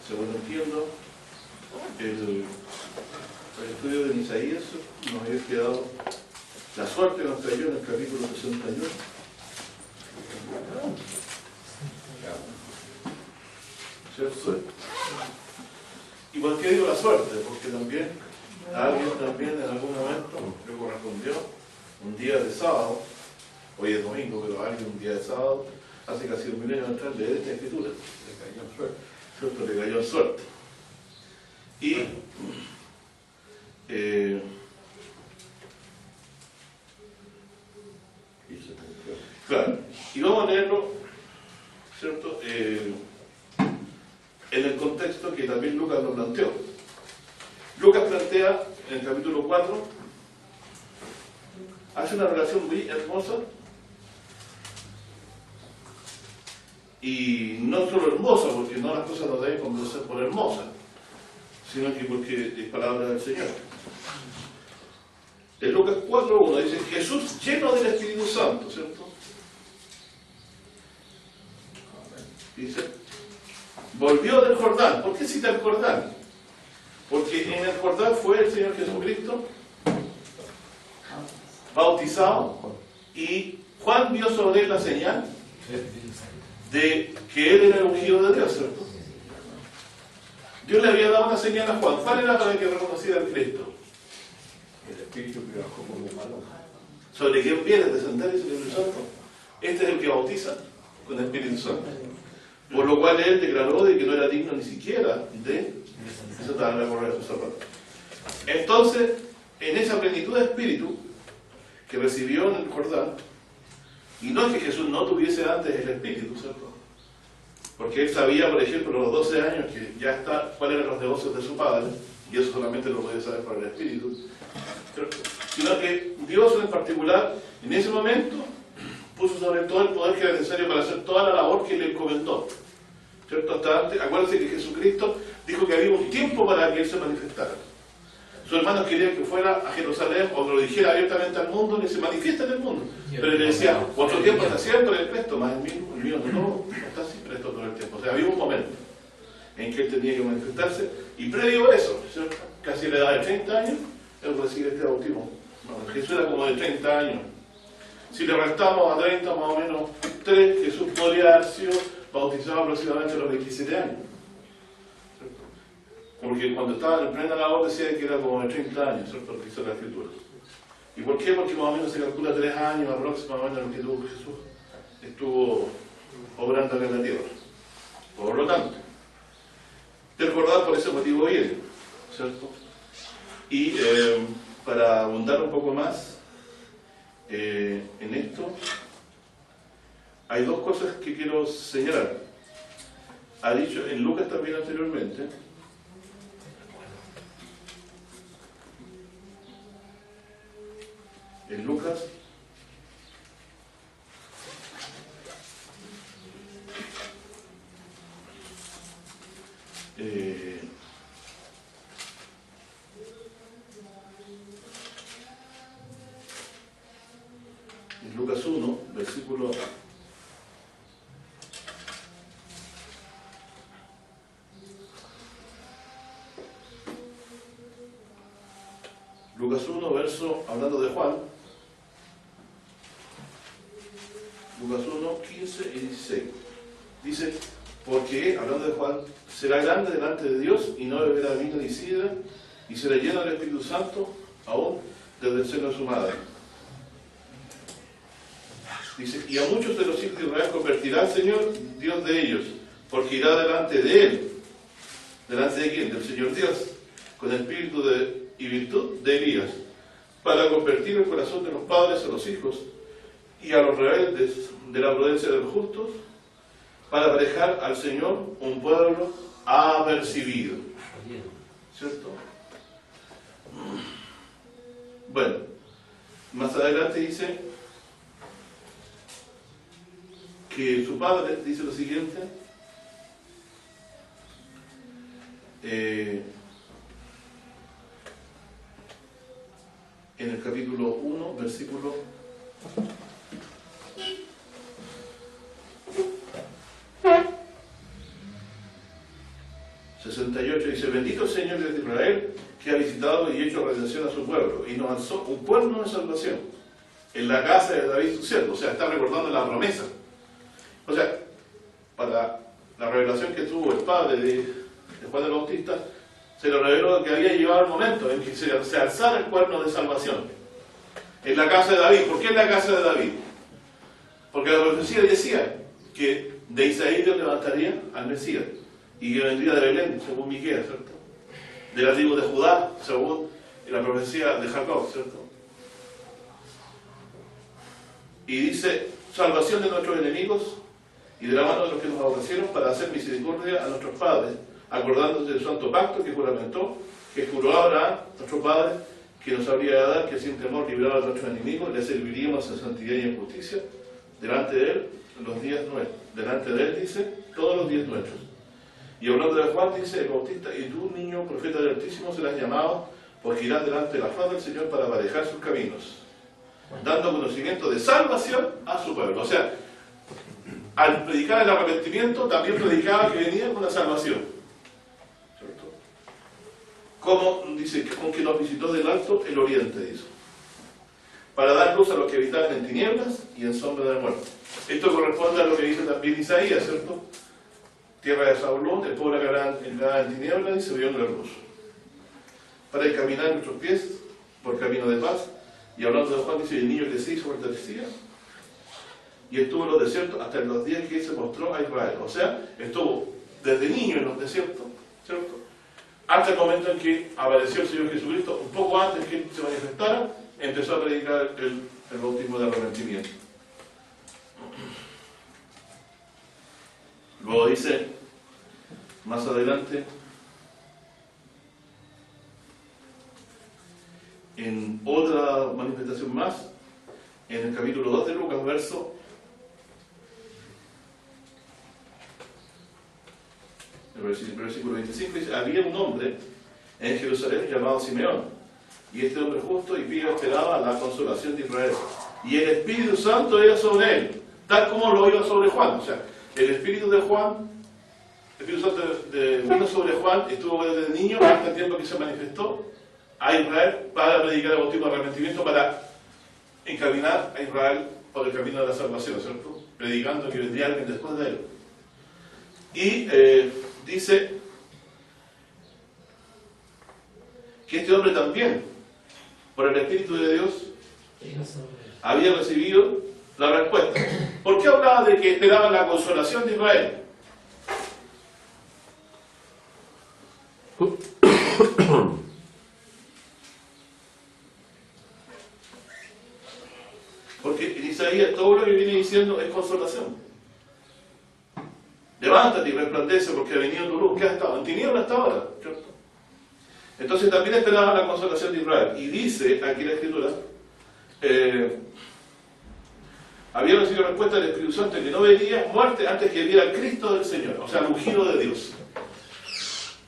según entiendo, el estudio de Isaías nos había quedado la suerte que nos cayó en el capítulo 61. ¿Cierto? ¿Y por qué digo la suerte? Porque también a alguien también en algún momento le correspondió un día de sábado, hoy es domingo, pero a alguien un día de sábado, hace casi 2000 años atrás, leer esta escritura, le cayó en suerte, ¿cierto? Le cayó en suerte. Y claro, y vamos a leerlo, ¿cierto? En el contexto que también Lucas nos planteó. Lucas plantea en el capítulo 4, hace una relación muy hermosa, y no solo hermosa, porque no las cosas no deben convencer por hermosas, sino que porque es palabra del Señor. En Lucas 4:1 dice, Jesús lleno del Espíritu Santo, ¿cierto? Dice, volvió del Jordán. ¿Por qué cita el Jordán? Porque en el Jordán fue el Señor Jesucristo bautizado y Juan vio sobre él la señal de que él era el ungido de Dios, ¿cierto? Dios le había dado una señal a Juan. ¿Cuál era para que reconociera al Cristo? El Espíritu que bajó como paloma. ¿Sobre quién viene el descender el Espíritu Santo? Este es el que bautiza con el Espíritu Santo. Por lo cual él declaró de que no era digno ni siquiera de desatar la correa de sus zapatos. Entonces, en esa plenitud de espíritu que recibió en el Jordán, y no es que Jesús no tuviese antes el Espíritu, ¿cierto? Porque él sabía, por ejemplo, a los 12 años que ya está, cuáles eran los negocios de su padre, y eso solamente lo podía saber por el Espíritu, ¿cierto? Sino que Dios en particular, en ese momento, puso sobre todo el poder que era necesario para hacer toda la labor que le encomendó, ¿cierto? Hasta antes, acuérdense que Jesucristo dijo que había un tiempo para que él se manifestara. Sus hermanos querían que fuera a Jerusalén o que lo dijera abiertamente al mundo, que se manifiesta en el mundo. Pero él le decía, vuestro tiempo está siempre presto, más el mío no está así presto todo el tiempo. O sea, había un momento en que él tenía que manifestarse, y previo a eso, ¿cierto? Casi a la edad de 30 años, él recibe este bautismo. Bueno, Jesús era como de 30 años. Si le restamos a 30 más o menos 3, Jesús podría haber sido bautizado aproximadamente a los 27 años. Porque cuando estaba en plena labor decía que era como de 30 años, ¿cierto? Lo que hizo la Escritura. ¿Y por qué? Porque más o menos se calcula 3 años aproximadamente lo que tuvo Jesús estuvo obrando en la tierra. Por lo tanto, del Jordán por ese motivo viene, ¿cierto? Y para abundar un poco más en esto, hay dos cosas que quiero señalar. Ha dicho en Lucas también anteriormente, en Lucas en Lucas 1, versículo Lucas 1, verso, hablando de Juan, Lucas 1, 15 y 16. Dice, porque, hablando de Juan, será grande delante de Dios y no beberá vino ni sidra, y será lleno del Espíritu Santo, aún desde el seno de su madre. Dice, y a muchos de los hijos de Israel convertirá el Señor, Dios de ellos, porque irá delante de él. ¿Delante de quién? Del Señor Dios, con espíritu y virtud de Elías, para convertir el corazón de los padres a los hijos, y a los rebeldes de la prudencia de los justos, para aparejar al Señor un pueblo apercibido. ¿Cierto? Bueno, más adelante dice que su padre dice lo siguiente, en el capítulo 1, versículo 6. 68 dice: bendito el Señor de Israel, que ha visitado y hecho redención a su pueblo, y nos alzó un cuerno de salvación en la casa de David su siervo. O sea, está recordando la promesa. O sea, para la revelación que tuvo el padre de Juan el Bautista, se le reveló que había llegado el momento en que se alzara el cuerno de salvación en la casa de David. ¿Por qué en la casa de David? Porque la profecía decía que de Isaí Dios levantaría al Mesías, y que vendría de Belén, según Miqueas, ¿cierto? De la tribu de Judá, según la profecía de Jacob, ¿cierto? Y dice: salvación de nuestros enemigos y de la mano de los que nos aborrecieron, para hacer misericordia a nuestros padres, acordándose del santo pacto que juramentó, que juró a Abraham, nuestro padre, que nos habría de dar, que sin temor librara a nuestros enemigos, le serviríamos en santidad y en justicia delante de él los días nuestros. Delante de él, dice, todos los días nuestros. Y hablando de Juan, dice el Bautista: y tú, niño profeta del Altísimo, serás llamado, porque irás delante de la faz del Señor para aparejar sus caminos, dando conocimiento de salvación a su pueblo. O sea, al predicar el arrepentimiento, también predicaba que venía con la salvación, ¿cierto? Como dice, con que nos visitó del alto el oriente, dice, para dar luz a los que habitaban en tinieblas y en sombra de muerte. Esto corresponde a lo que dice también Isaías, ¿cierto? Tierra de Zabulón, el pueblo que andaba en tinieblas, y se vio en la luz, para encaminar nuestros pies por camino de paz. Y hablando de Juan, dice: el niño que se hizo fortalecía y estuvo en los desiertos hasta en los días que él se mostró a Israel. O sea, estuvo desde niño en los desiertos, ¿cierto? Hasta el momento en que apareció el Señor Jesucristo. Un poco antes que él se manifestara, empezó a predicar el bautismo de arrepentimiento. Luego dice, más adelante, en otra manifestación más, en el capítulo 2 de Lucas, versículo 25, dice: había un hombre en Jerusalén llamado Simeón, y este hombre justo y pío esperaba la consolación de Israel, y el Espíritu Santo era sobre él, tal como lo iba sobre Juan. O sea, el Espíritu de Juan, el Espíritu Santo vino sobre Juan, estuvo desde niño hasta el tiempo que se manifestó a Israel para predicar el bautismo de arrepentimiento, para encaminar a Israel por el camino de la salvación, ¿cierto? Predicando que vendría alguien después de él. Y dice que este hombre también, por el Espíritu de Dios, había recibido la respuesta. ¿Por qué hablaba de que esperaba la consolación de Israel? Porque en Isaías todo lo que viene diciendo es consolación. Levántate y resplandece, porque ha venido tu luz. ¿Qué ha estado? En tinieblas hasta ahora, ¿cierto? Entonces también esperaba la consolación de Israel. Y dice aquí la Escritura, había recibido respuesta del Espíritu Santo que no vería muerte antes que viera al Cristo del Señor, o sea, el ungido de Dios.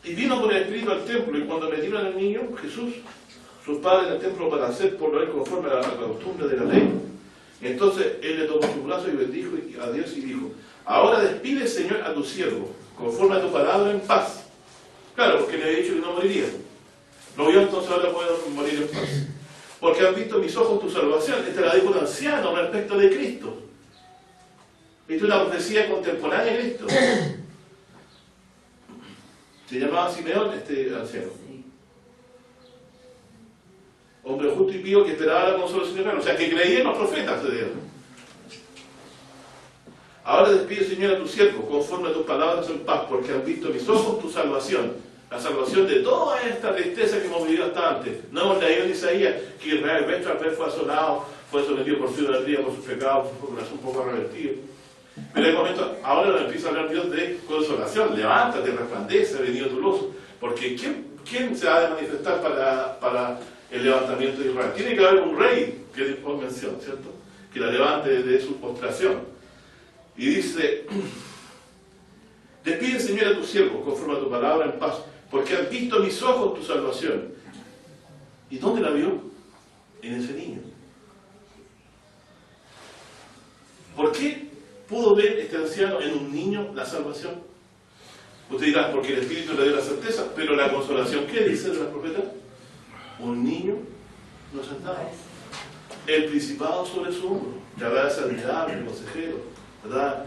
Y vino con el Espíritu al templo, y cuando metieron al niño, Jesús, sus padres en el templo, para hacer por lo él conforme a la costumbre de la ley, entonces él le tomó su brazo y bendijo a Dios y dijo: ahora despide, Señor, a tu siervo, conforme a tu palabra, en paz. Claro, porque le había dicho que no moriría. Lo vio, entonces ahora puede morir en paz. Porque han visto mis ojos tu salvación. Esta la dijo un anciano respecto de Cristo. Esta es una profecía contemporánea de Cristo. Se llamaba Simeón este anciano. Hombre justo y pío que esperaba la consolación de Israel. O sea, que creía en los profetas de Dios. Ahora despide, Señor, a tu siervo, conforme a tus palabras en paz, porque han visto mis ojos tu salvación, la salvación de toda esta tristeza que hemos vivido hasta antes. No hemos leído en Isaías que Israel vez tras vez fue asolado, fue sometido por su idolatría, por sus pecados, por su corazón un poco arrepentido. Pero en el momento, ahora nos empieza a hablar Dios de consolación. Levántate, resplandece, ha venido tu luz. Porque ¿quién se ha de manifestar para el levantamiento de Israel? Tiene que haber un rey que después menciona, ¿cierto? Que la levante de su postración. Y dice: despide, Señor, a tu siervo, conforme a tu palabra, en paz, porque han visto mis ojos tu salvación. ¿Y dónde la vio? En ese niño. ¿Por qué pudo ver este anciano en un niño la salvación? Usted dirá, porque el Espíritu le dio la certeza, pero la consolación, ¿qué dice de los profetas? Un niño nos ha dado. El principado sobre su hombro, que habrá de ser admirable, consejero, ¿verdad?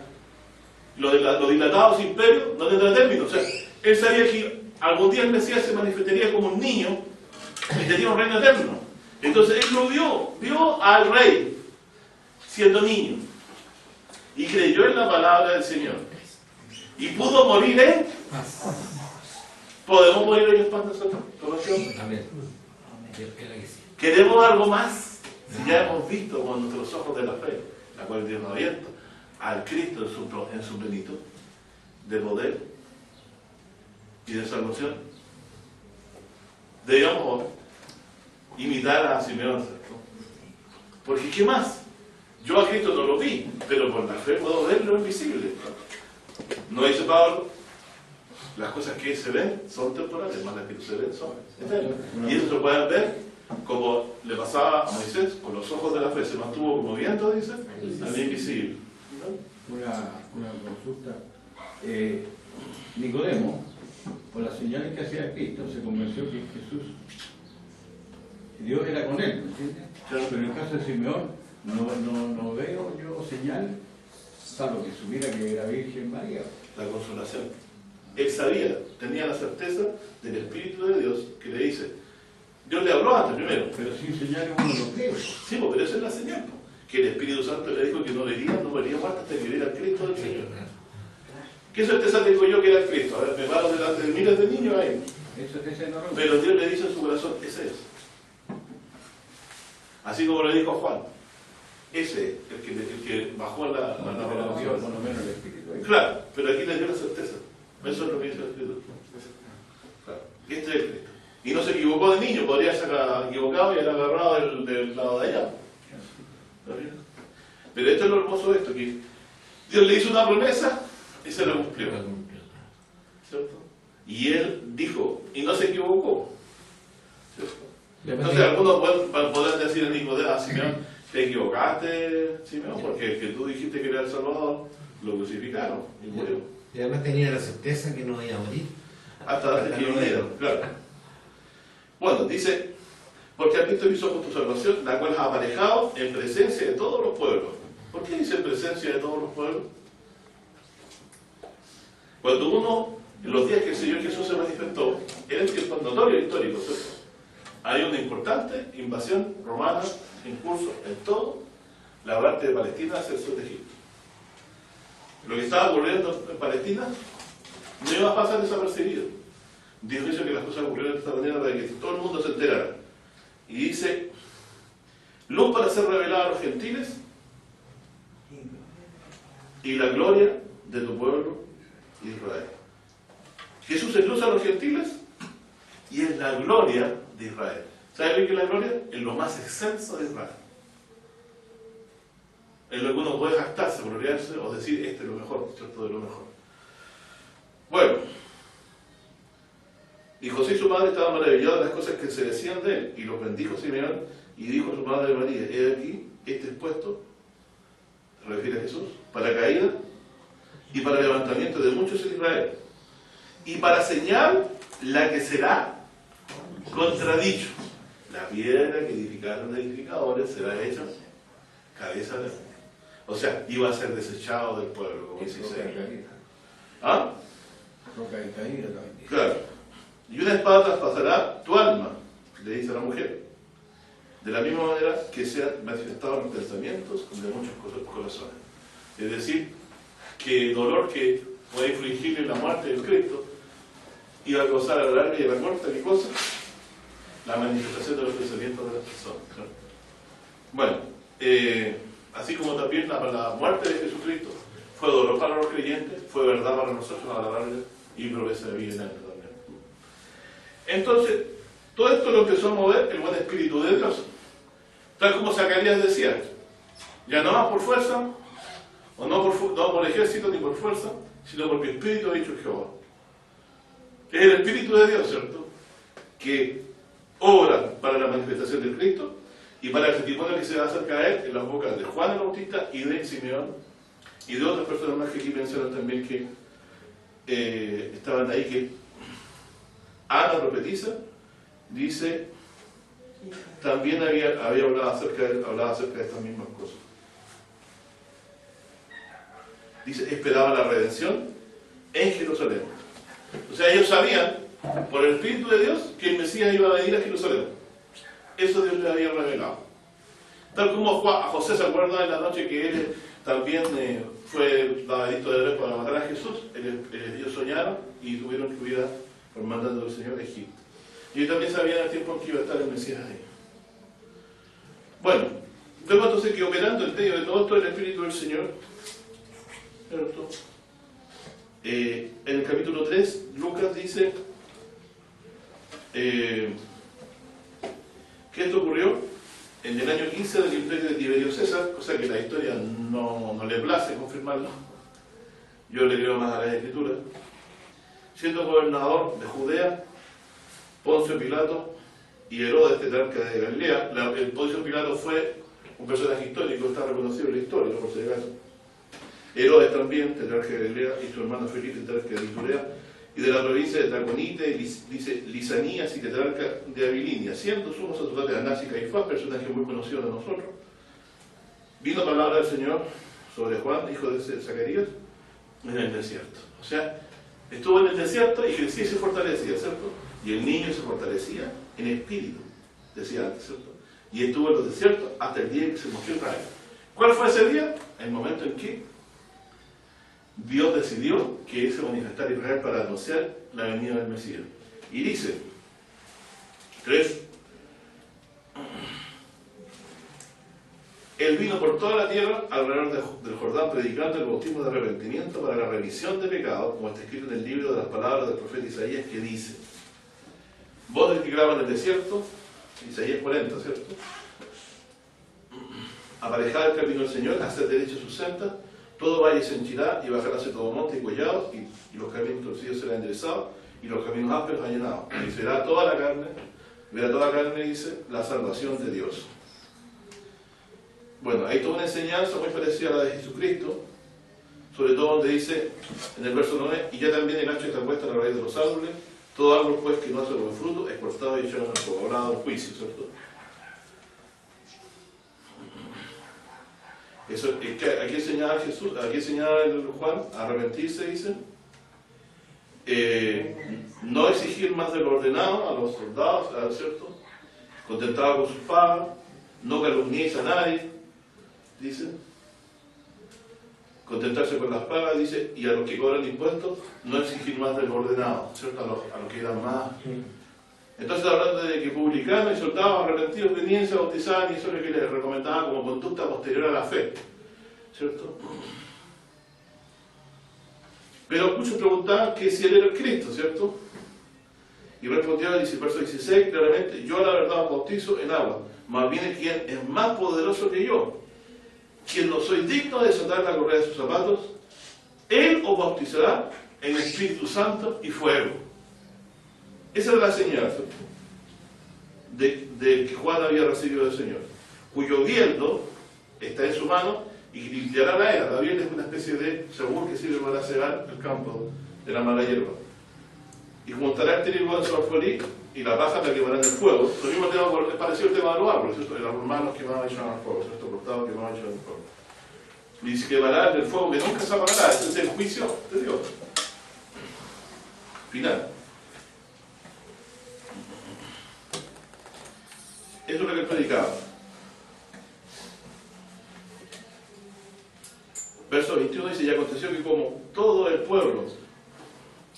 Los dilatados imperios no tendrán término. O sea, él sabía que algún día el Mesías se manifestaría como un niño y tenía un reino eterno. Entonces él lo vio al rey siendo niño y creyó en la palabra del Señor y pudo morir en ¿podemos morir en paz nosotros? Amén. ¿Queremos algo más? Si ya hemos visto con nuestros ojos de la fe, la cual Dios nos ha abierto, al Cristo en su plenitud de poder y de salvación, debemos imitar a Simeón, ¿cierto? Porque ¿qué más? Yo a Cristo no lo vi, pero por la fe puedo ver lo invisible. ¿No dice Pablo? Las cosas que se ven son temporales, más las que se ven son eternas. Y eso se puede ver como le pasaba a Moisés, con los ojos de la fe se mantuvo como viento, dice, al invisible. Una consulta. Nicodemo, por las señales que hacía Cristo, se convenció que Jesús, Dios era con él, ¿me entiendes? Claro. Pero en el caso de Simeón, no veo yo señal, salvo que supiera que era Virgen María. La consolación. Él sabía, tenía la certeza del Espíritu de Dios que le dice, Dios le habló antes primero. Pero sin señales uno no cree. Sí, pero esa es la señal, que el Espíritu Santo le dijo que no moría muerto hasta que viera al Cristo del Señor. ¿Qué certeza tengo yo que era el Cristo? A ver, me paro delante de miles de niños ahí. Ese no lo Pero Dios le dice en su corazón, ese es. Así como le dijo a Juan, ese es el que bajó a la revelación. por lo menos el Espíritu. Claro, pero aquí le dio la certeza. Eso es lo que dice el Espíritu. Claro, este es el Cristo. Y no se equivocó de niño, podría ser equivocado y haber agarrado del lado de allá. Pero esto es lo hermoso de esto, que Dios le hizo una promesa y se la cumplió. ¿Cierto? Y él dijo, y no se equivocó. ¿Cierto? Entonces algunos pueden decir a Nicodemo, Simeón, te equivocaste, Simeón, porque el que tú dijiste que era el Salvador, lo crucificaron y murió. Y además tenía la certeza que no iba a morir. Hasta antes que vinieron, claro. Bueno, dice, porque has visto mis ojos tu salvación, la cual has aparejado en presencia de todos los pueblos. ¿Por qué dice en presencia de todos los pueblos? Cuando uno, en los días que el Señor Jesús se manifestó, era el tiempo notorio histórico, ¿cierto? Hay una importante invasión romana en curso en todo la parte de Palestina hacia el sur de Egipto. Lo que estaba ocurriendo en Palestina no iba a pasar desapercibido. Dios hizo que las cosas ocurrieran de esta manera para que todo el mundo se enterara. Y dice, luz para ser revelada a los gentiles y la gloria de tu pueblo Israel. Jesús es luz a los gentiles y es la gloria de Israel. ¿Sabe qué es la gloria? Es lo más excelso de Israel. Es lo que uno puede jactarse, gloriarse o decir, este es lo mejor, ¿cierto? De lo mejor. Bueno, y José y su madre estaban maravillados de las cosas que se decían de él, y los bendijo Simeón, y dijo a su madre María, he aquí, este es puesto, se refiere a Jesús, para caída y para levantamiento de muchos en Israel, y para señal la que será contradicho. La piedra que edificaron los edificadores será hecha cabeza de mundo. O sea, iba a ser desechado del pueblo, como dice Isaías. ¿Ah? Roca de caída también. Claro. Y una espada traspasará tu alma, le dice a la mujer, de la misma manera que se han manifestado los pensamientos de muchos corazones. Es decir, que el dolor que puede infligirle la muerte del Cristo iba a causar a la larga y a la corta, ¿qué cosa? La manifestación de los pensamientos de las personas. ¿Claro? Bueno, así como también la muerte de Jesucristo fue dolor para los creyentes, fue verdad para nosotros a la larga y promesa de vida eterna también. Entonces, todo esto lo empezó a mover el buen Espíritu de Dios. Tal como Zacarías decía, ya no más por fuerza, o no por ejército ni por fuerza, sino porque el Espíritu ha dicho Jehová. Es el Espíritu de Dios, ¿cierto? Que obra para la manifestación del Cristo y para el testimonio que se va a hacer caer en las bocas de Juan el Bautista y de Simeón y de otras personas más que aquí mencionan también que estaban ahí que Ana profetiza, dice, también había hablado acerca de estas mismas cosas. Dice, esperaba la redención en Jerusalén. O sea, ellos sabían, por el Espíritu de Dios, que el Mesías iba a venir a Jerusalén. Eso Dios les había revelado. Tal como a José se acuerda en la noche que él también fue lavadito de rey para matar a Jesús. Ellos soñaron y tuvieron que huir por mandato del Señor a Egipto. Y ellos también sabían el tiempo en que iba a estar el Mesías ahí. Bueno, vemos entonces que operando en medio de todo esto el Espíritu del Señor, ¿cierto? En el capítulo 3, Lucas dice que esto ocurrió en el año 15 del imperio de Tiberio César, cosa que la historia no le place confirmarlo. Yo le creo más a las Escrituras. Siendo gobernador de Judea, Poncio Pilato y Herodes, tetrarca de Galilea. El Poncio Pilato fue un personaje histórico, está reconocido en la historia, por si acaso. Herodes también, tetrarca de Galilea, y su hermano Felipe, tetrarca de Iturea, y de la provincia de Traconite, dice Lisanías y tetrarca de Abilinia, siendo sumo sacerdote de Anás y Caifás, personaje muy conocido de nosotros. Vino palabra del Señor sobre Juan, hijo de Zacarías, en el desierto. O sea, estuvo en el desierto y crecía y se fortalecía, ¿cierto? Y el niño se fortalecía en espíritu, decía antes, ¿cierto? Y estuvo en los desiertos hasta el día en que se mostró Israel. ¿Cuál fue ese día? El momento en que Dios decidió que se manifestara Israel para anunciar la venida del Mesías. Y dice, 3, Él vino por toda la tierra alrededor del Jordán predicando el bautismo de arrepentimiento para la remisión de pecados, como está escrito en el libro de las palabras del profeta Isaías, que dice, voz del que graba en el desierto, Isaías 40, ¿cierto? Aparejad el camino del Señor, haced derecha sus sendas, todo valle se henchirá y bajaráse todo monte y collado, y los caminos torcidos serán enderezados, y los caminos ásperos allanados. Y verá toda la carne, dice, la salvación de Dios. Bueno, hay toda una enseñanza muy parecida a la de Jesucristo, sobre todo donde dice, en el verso 9, y ya también el hacha está puesta a la raíz de los árboles, todo árbol pues que no hace buen fruto, es cortado y echado en el fuego, hablado del juicio, ¿cierto? Eso, aquí enseñaba Jesús, aquí enseñaba Juan, arrepentirse, dice, no exigir más de lo ordenado a los soldados, ¿cierto? Contentado con sus pagas, no calumniéis a nadie, dice, contentarse con las pagas, dice, y a los que cobran impuestos, no exigir más de lo ordenado, ¿cierto? A los que eran más. Entonces, hablando de que publicanos y soldados arrepentidos venían, se bautizaban, y eso es lo que les recomendaba como conducta posterior a la fe, ¿cierto? Pero muchos preguntaban que si él era el Cristo, ¿cierto? Y respondió, dice el verso 16, claramente, yo la verdad os bautizo en agua, mas viene quien es más poderoso que yo, quien no soy digno de desatar la correa de sus zapatos, él os bautizará en Espíritu Santo y fuego. Esa es la señal de que Juan había recibido del Señor, cuyo bieldo está en su mano y limpiará la era. La bielda es una especie de seguro que sirve para cegar el campo de la mala hierba. Y juntará el trigo en su alfolí y la paja la quemará en el fuego. Lo mismo tema, es parecido al tema de los árboles, ¿cierto? El árbol malo quemado y echado al fuego, ¿cierto? Cortado quemado y echado al fuego. Y se quemará en el fuego que nunca se apagará. Ese es el juicio de Dios. Final. Eso es lo que él predicaba. Verso 21 dice, y aconteció que como todo el pueblo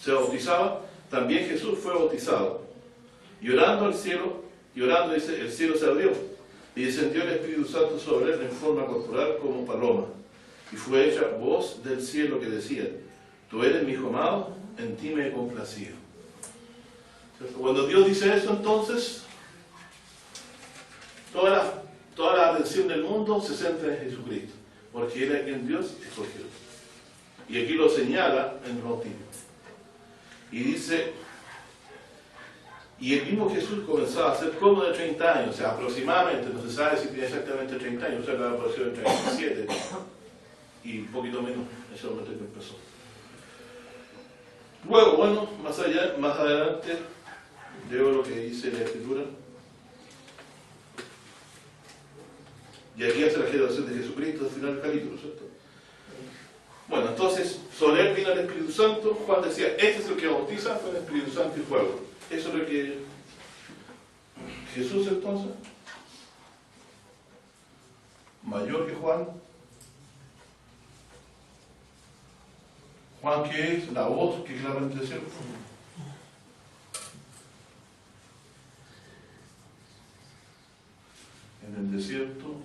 se bautizaba, también Jesús fue bautizado. Y orando al cielo, dice, el cielo se abrió, y descendió el Espíritu Santo sobre él en forma corporal como paloma. Y fue hecha voz del cielo que decía, tú eres mi hijo amado, en ti me he complacido. Cuando Dios dice eso, entonces, toda la atención del mundo se centra en Jesucristo, porque Él es quien Dios escogió. Y aquí lo señala en el bautismo. Y dice, y el mismo Jesús comenzaba a ser como de 30 años, o sea, aproximadamente, no se sabe si tenía exactamente 30 años, o sea, que apareció de 37, y un poquito menos, en ese momento que empezó. Luego, bueno, más adelante, leo lo que dice la Escritura. Y aquí hace la generación de Jesucristo al final del capítulo, ¿cierto? Bueno, entonces, sobre él vino el Espíritu Santo. Juan decía, este es el que bautiza con el Espíritu Santo y fuego. Eso es lo que Jesús, entonces, mayor que Juan. Juan, que es la voz que clama en el desierto. En el desierto.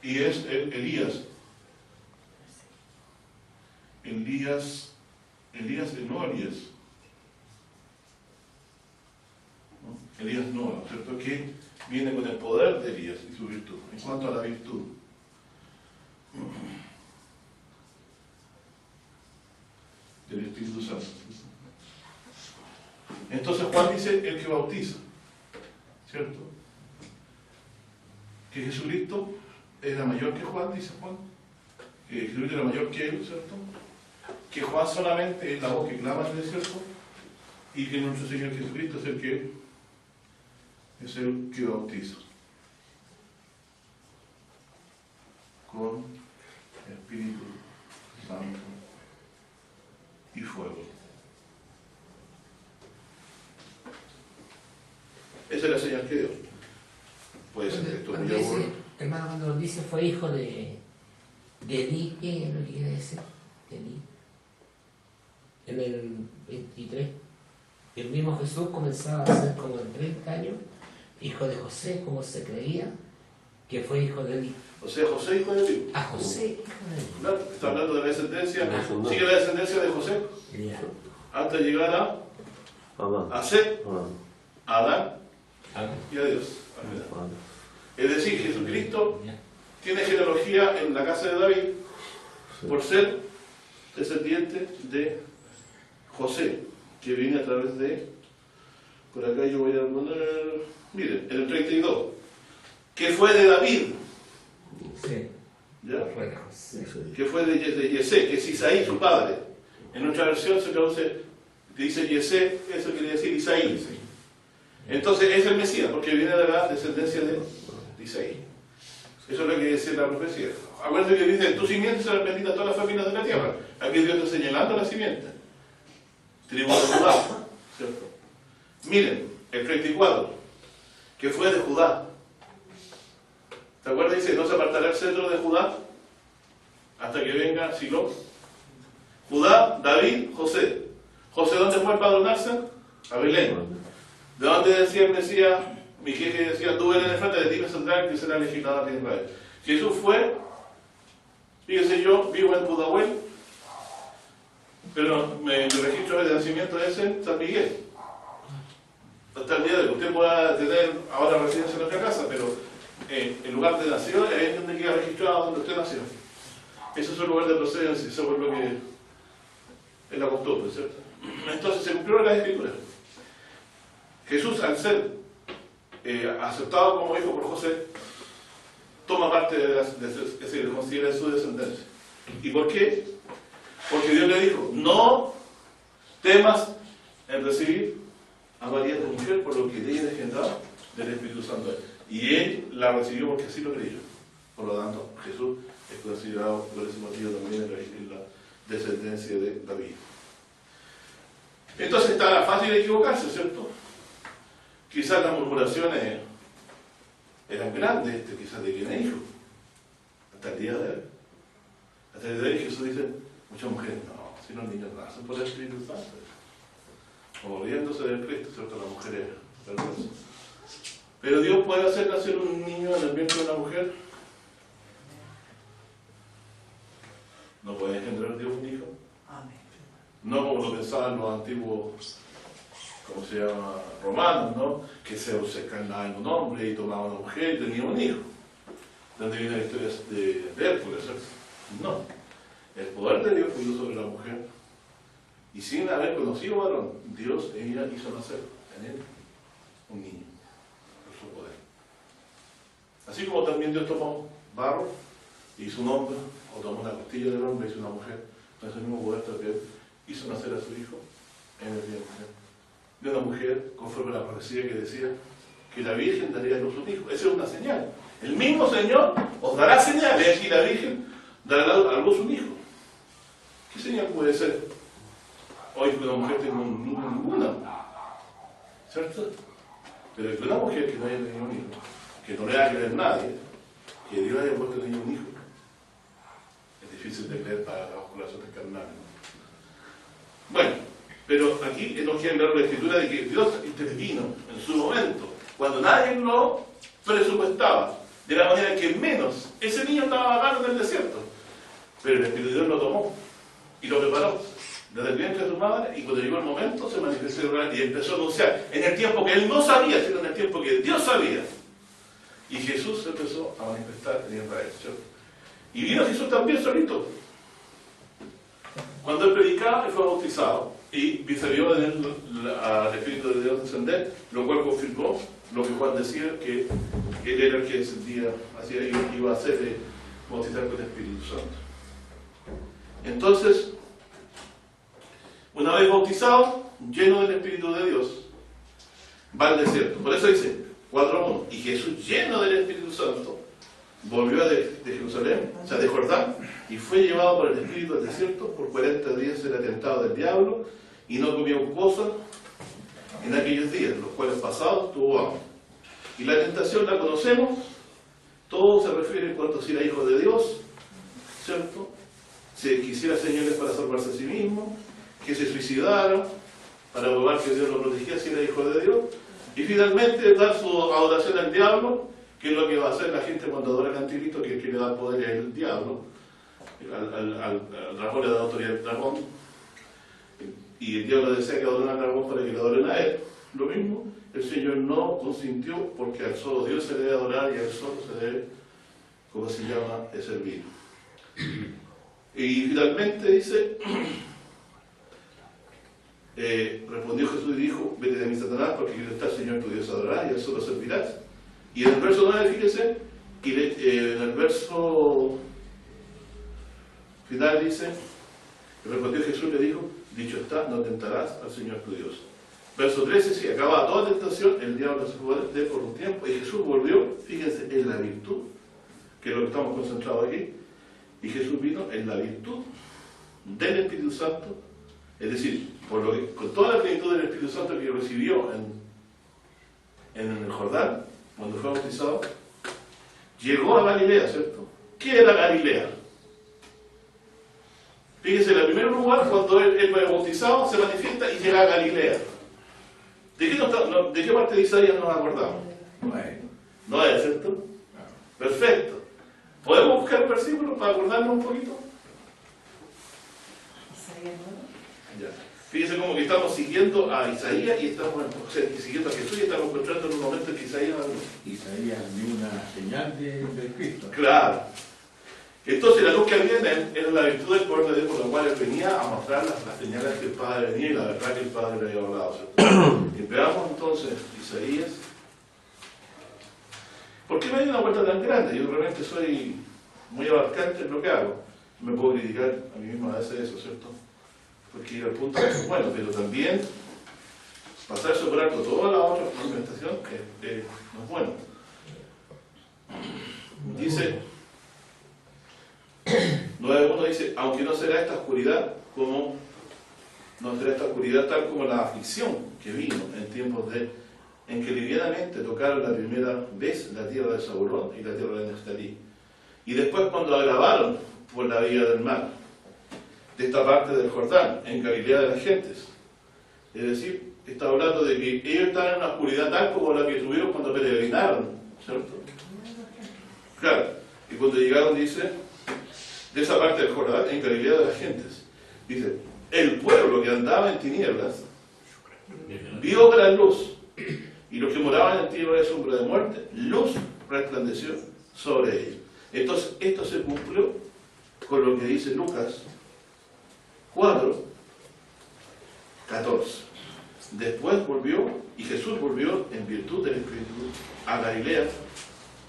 Y es Elías. Elías no, ¿cierto? Que viene con el poder de Elías y su virtud. En cuanto a la virtud, del Espíritu Santo. Entonces Juan dice el que bautiza, ¿cierto? Que Jesucristo era mayor que Juan, dice Juan. Que Jesucristo era mayor que él, ¿cierto? Que Juan solamente es la voz que clama en el desierto y que nuestro Señor Jesucristo es el que bautiza con Espíritu Santo y fuego. Esa es la señal que dio. Puede ser que esto Cuando muy dice, aburrido. hermano, cuando nos dice fue hijo de Elí, ¿qué es lo que quiere decir? Elí. En el 23, el mismo Jesús comenzaba a ser como en 30 años, hijo de José, como se creía, que fue hijo de Elí. O sea, José hijo de Dios. A José, hijo de Elí. Claro, está hablando de la descendencia. Ah. Sigue la descendencia de José Ya. hasta llegar a Seth, a Adán Ah, y a Dios. al final. Es decir, Jesucristo ya. tiene genealogía en la casa de David por ser descendiente de José, que viene a través de, por acá yo voy a poner, miren, en el 32, que fue de David, Sí, ¿ya? fue de José. Que fue de Yesé, que es Isaí su padre. En nuestra versión se traduce, dice Yesé, eso quiere decir Isaí. Entonces es el Mesías, porque viene de la descendencia de Isaí. Eso es lo que dice la profecía. Acuérdense que dice, tu simiente será bendita todas las familias de la tierra. Aquí Dios está señalando la simiente. Tribu de Judá, ¿cierto? Miren, el 34, que fue de Judá. ¿Te acuerdas? Dice, no se apartará el cetro de Judá hasta que venga Silo. Judá, David, José. ¿José dónde fue para adornarse? A Belén. ¿De dónde decía el Mesías? Mi jefe decía, tú eres de frente, de ti me saldrá que será legislador de Israel. Jesús fue, fíjese, yo vivo en Pudahuel, pero mi registro de nacimiento es en San Miguel. Hasta el día de hoy. Usted pueda tener ahora residencia en otra casa, pero el lugar de nació es donde queda registrado donde usted nació. Ese es el lugar de procedencia, eso es lo que es la costumbre, ¿cierto? Entonces se cumplió la escritura. Jesús, al ser aceptado como hijo por José, toma parte de es decir, considera su descendencia. ¿Y por qué? Porque Dios le dijo, no temas en recibir a María tu mujer por lo que de ella es engendrado del Espíritu Santo. Y él la recibió porque así lo creyó. Por lo tanto, Jesús es considerado por ese motivo también en la descendencia de David. Entonces está fácil equivocarse, ¿cierto? Quizás las murmuraciones eran grandes, quizás de quién es hijo. Hasta el día de hoy. Hasta el día de hoy Jesús dice, muchas mujeres, no, si los niños nacen por el Espíritu Santo. Como riéndose del Cristo, ¿cierto? Las mujeres perversas. Pero Dios puede hacer nacer un niño en el vientre de una mujer. No puede engendrar Dios un hijo. No como lo pensaban los antiguos, ¿cómo se llama? Romanos, ¿no? Que Zeus se encarnaba en un hombre y tomaba una mujer y tenía un hijo. ¿Dónde viene la historia de Hércules, ¿cierto? No. El poder de Dios fue sobre la mujer. Y sin haber conocido varón, Dios, ella hizo nacer en él un niño, por su poder. Así como también Dios tomó barro y hizo un hombre, o tomó una costilla del hombre y hizo una mujer, con ese mismo poder también, hizo nacer a su hijo en el vientre de una mujer, conforme a la profecía que decía que la Virgen daría a luz un hijo. Esa es una señal. El mismo Señor os dará señales y la Virgen dará a luz un hijo. ¿Qué señal puede ser hoy que una mujer tenga un niño? Ninguna. ¿Cierto? Pero que una mujer que no haya tenido un hijo, que no le haga creer nadie, que Dios haya puesto en ella un hijo, es difícil de creer para los corazones carnales. Bueno, pero aquí nos quiere hablar la Escritura de que Dios intervino en su momento, cuando nadie lo presupuestaba, de la manera que menos ese niño estaba vagando en el desierto. Pero el Espíritu de Dios lo tomó y lo preparó desde el vientre de su madre, y cuando llegó el momento se manifestó y empezó a anunciar en el tiempo que él no sabía, sino en el tiempo que Dios sabía. Y Jesús se empezó a manifestar en Israel, ¿cierto? Y vino Jesús también solito. Cuando él predicaba, él fue bautizado y se vio en él al Espíritu de Dios descender, lo cual confirmó lo que Juan decía, que él era el que descendía, iba a hacer de bautizar con el Espíritu Santo. Entonces, una vez bautizado, lleno del Espíritu de Dios, va al desierto. Por eso dice 4:1, y Jesús, lleno del Espíritu Santo, volvió de Jerusalén, o sea, de Jordán, y fue llevado por el Espíritu al desierto. Por 40 días era tentado del diablo, y no comió cosa en aquellos días, los cuales pasados tuvo hambre. Y la tentación la conocemos, todo se refiere en cuanto a si era hijo de Dios, ¿cierto? Si quisiera señales para salvarse a sí mismo, que se suicidara para probar que Dios lo protegía si era hijo de Dios, y finalmente dar su adoración al diablo, que es lo que va a hacer la gente cuando adora al anticristo, que quiere dar poder al diablo, al dragón le da autoridad al dragón, y el diablo desea que adoren al dragón para que le adoren a él. Lo mismo, el Señor no consintió, porque al solo Dios se debe adorar y al solo se debe, como se llama, servir. Y finalmente dice, respondió Jesús y dijo, vete de mí, Satanás, porque quiero estar, Señor tu Dios, adorarás y al solo servirás. Y en el verso 9, fíjese, en el verso final dice, respondió Jesús y le dijo, dicho está, no tentarás al Señor tu Dios. Verso 13, si acababa toda tentación, el diablo se fue de por un tiempo, y Jesús volvió, fíjense, en la virtud, que es lo que estamos concentrados aquí, y Jesús vino en la virtud del Espíritu Santo, es decir, con toda la plenitud del Espíritu Santo que recibió en el Jordán, cuando fue bautizado, llegó a Galilea, ¿cierto? ¿Qué era Galilea? Fíjense, en el primer lugar, cuando él fue bautizado, se manifiesta y llega a Galilea. ¿De qué parte de Isaías nos acordamos? No es, ¿cierto? Perfecto. ¿Podemos buscar versículos para acordarnos un poquito? Ya. Fíjense como que estamos siguiendo a Isaías y estamos siguiendo a Jesús y estamos encontrando en un momento en que Isaías dio una señal de Cristo. Claro. Entonces la luz que había en él era la virtud del poder de Dios, por la cual él venía a mostrar las señales que el Padre venía y la verdad que el Padre le había hablado, ¿cierto? Y veamos entonces Isaías. ¿Por qué me doy una vuelta tan grande? Yo realmente soy muy abarcante en lo que hago. Me puedo criticar a mí mismo a veces eso, ¿cierto? Porque ir al punto que es bueno, pero también pasar sobre alto toda la otra argumentación no es bueno. Dice 9:1 dice, aunque no será esta oscuridad tal como la aflicción que vino en tiempos en que livianamente tocaron la primera vez la tierra de Zabulón y la tierra de Neftalí, y después cuando agravaron por la vía del mar, de esta parte del Jordán, en Galilea de las gentes. Es decir, está hablando de que ellos estaban en una oscuridad tal como la que tuvieron cuando peregrinaron, ¿cierto? Claro, y cuando llegaron, dice, de esa parte del Jordán, en Galilea de las gentes, dice, el pueblo que andaba en tinieblas vio gran luz, y los que moraban en tierra de sombra de muerte, luz resplandeció sobre ellos. Entonces, esto se cumplió con lo que dice Lucas 4:14. Después volvió, y Jesús volvió en virtud del Espíritu a Galilea,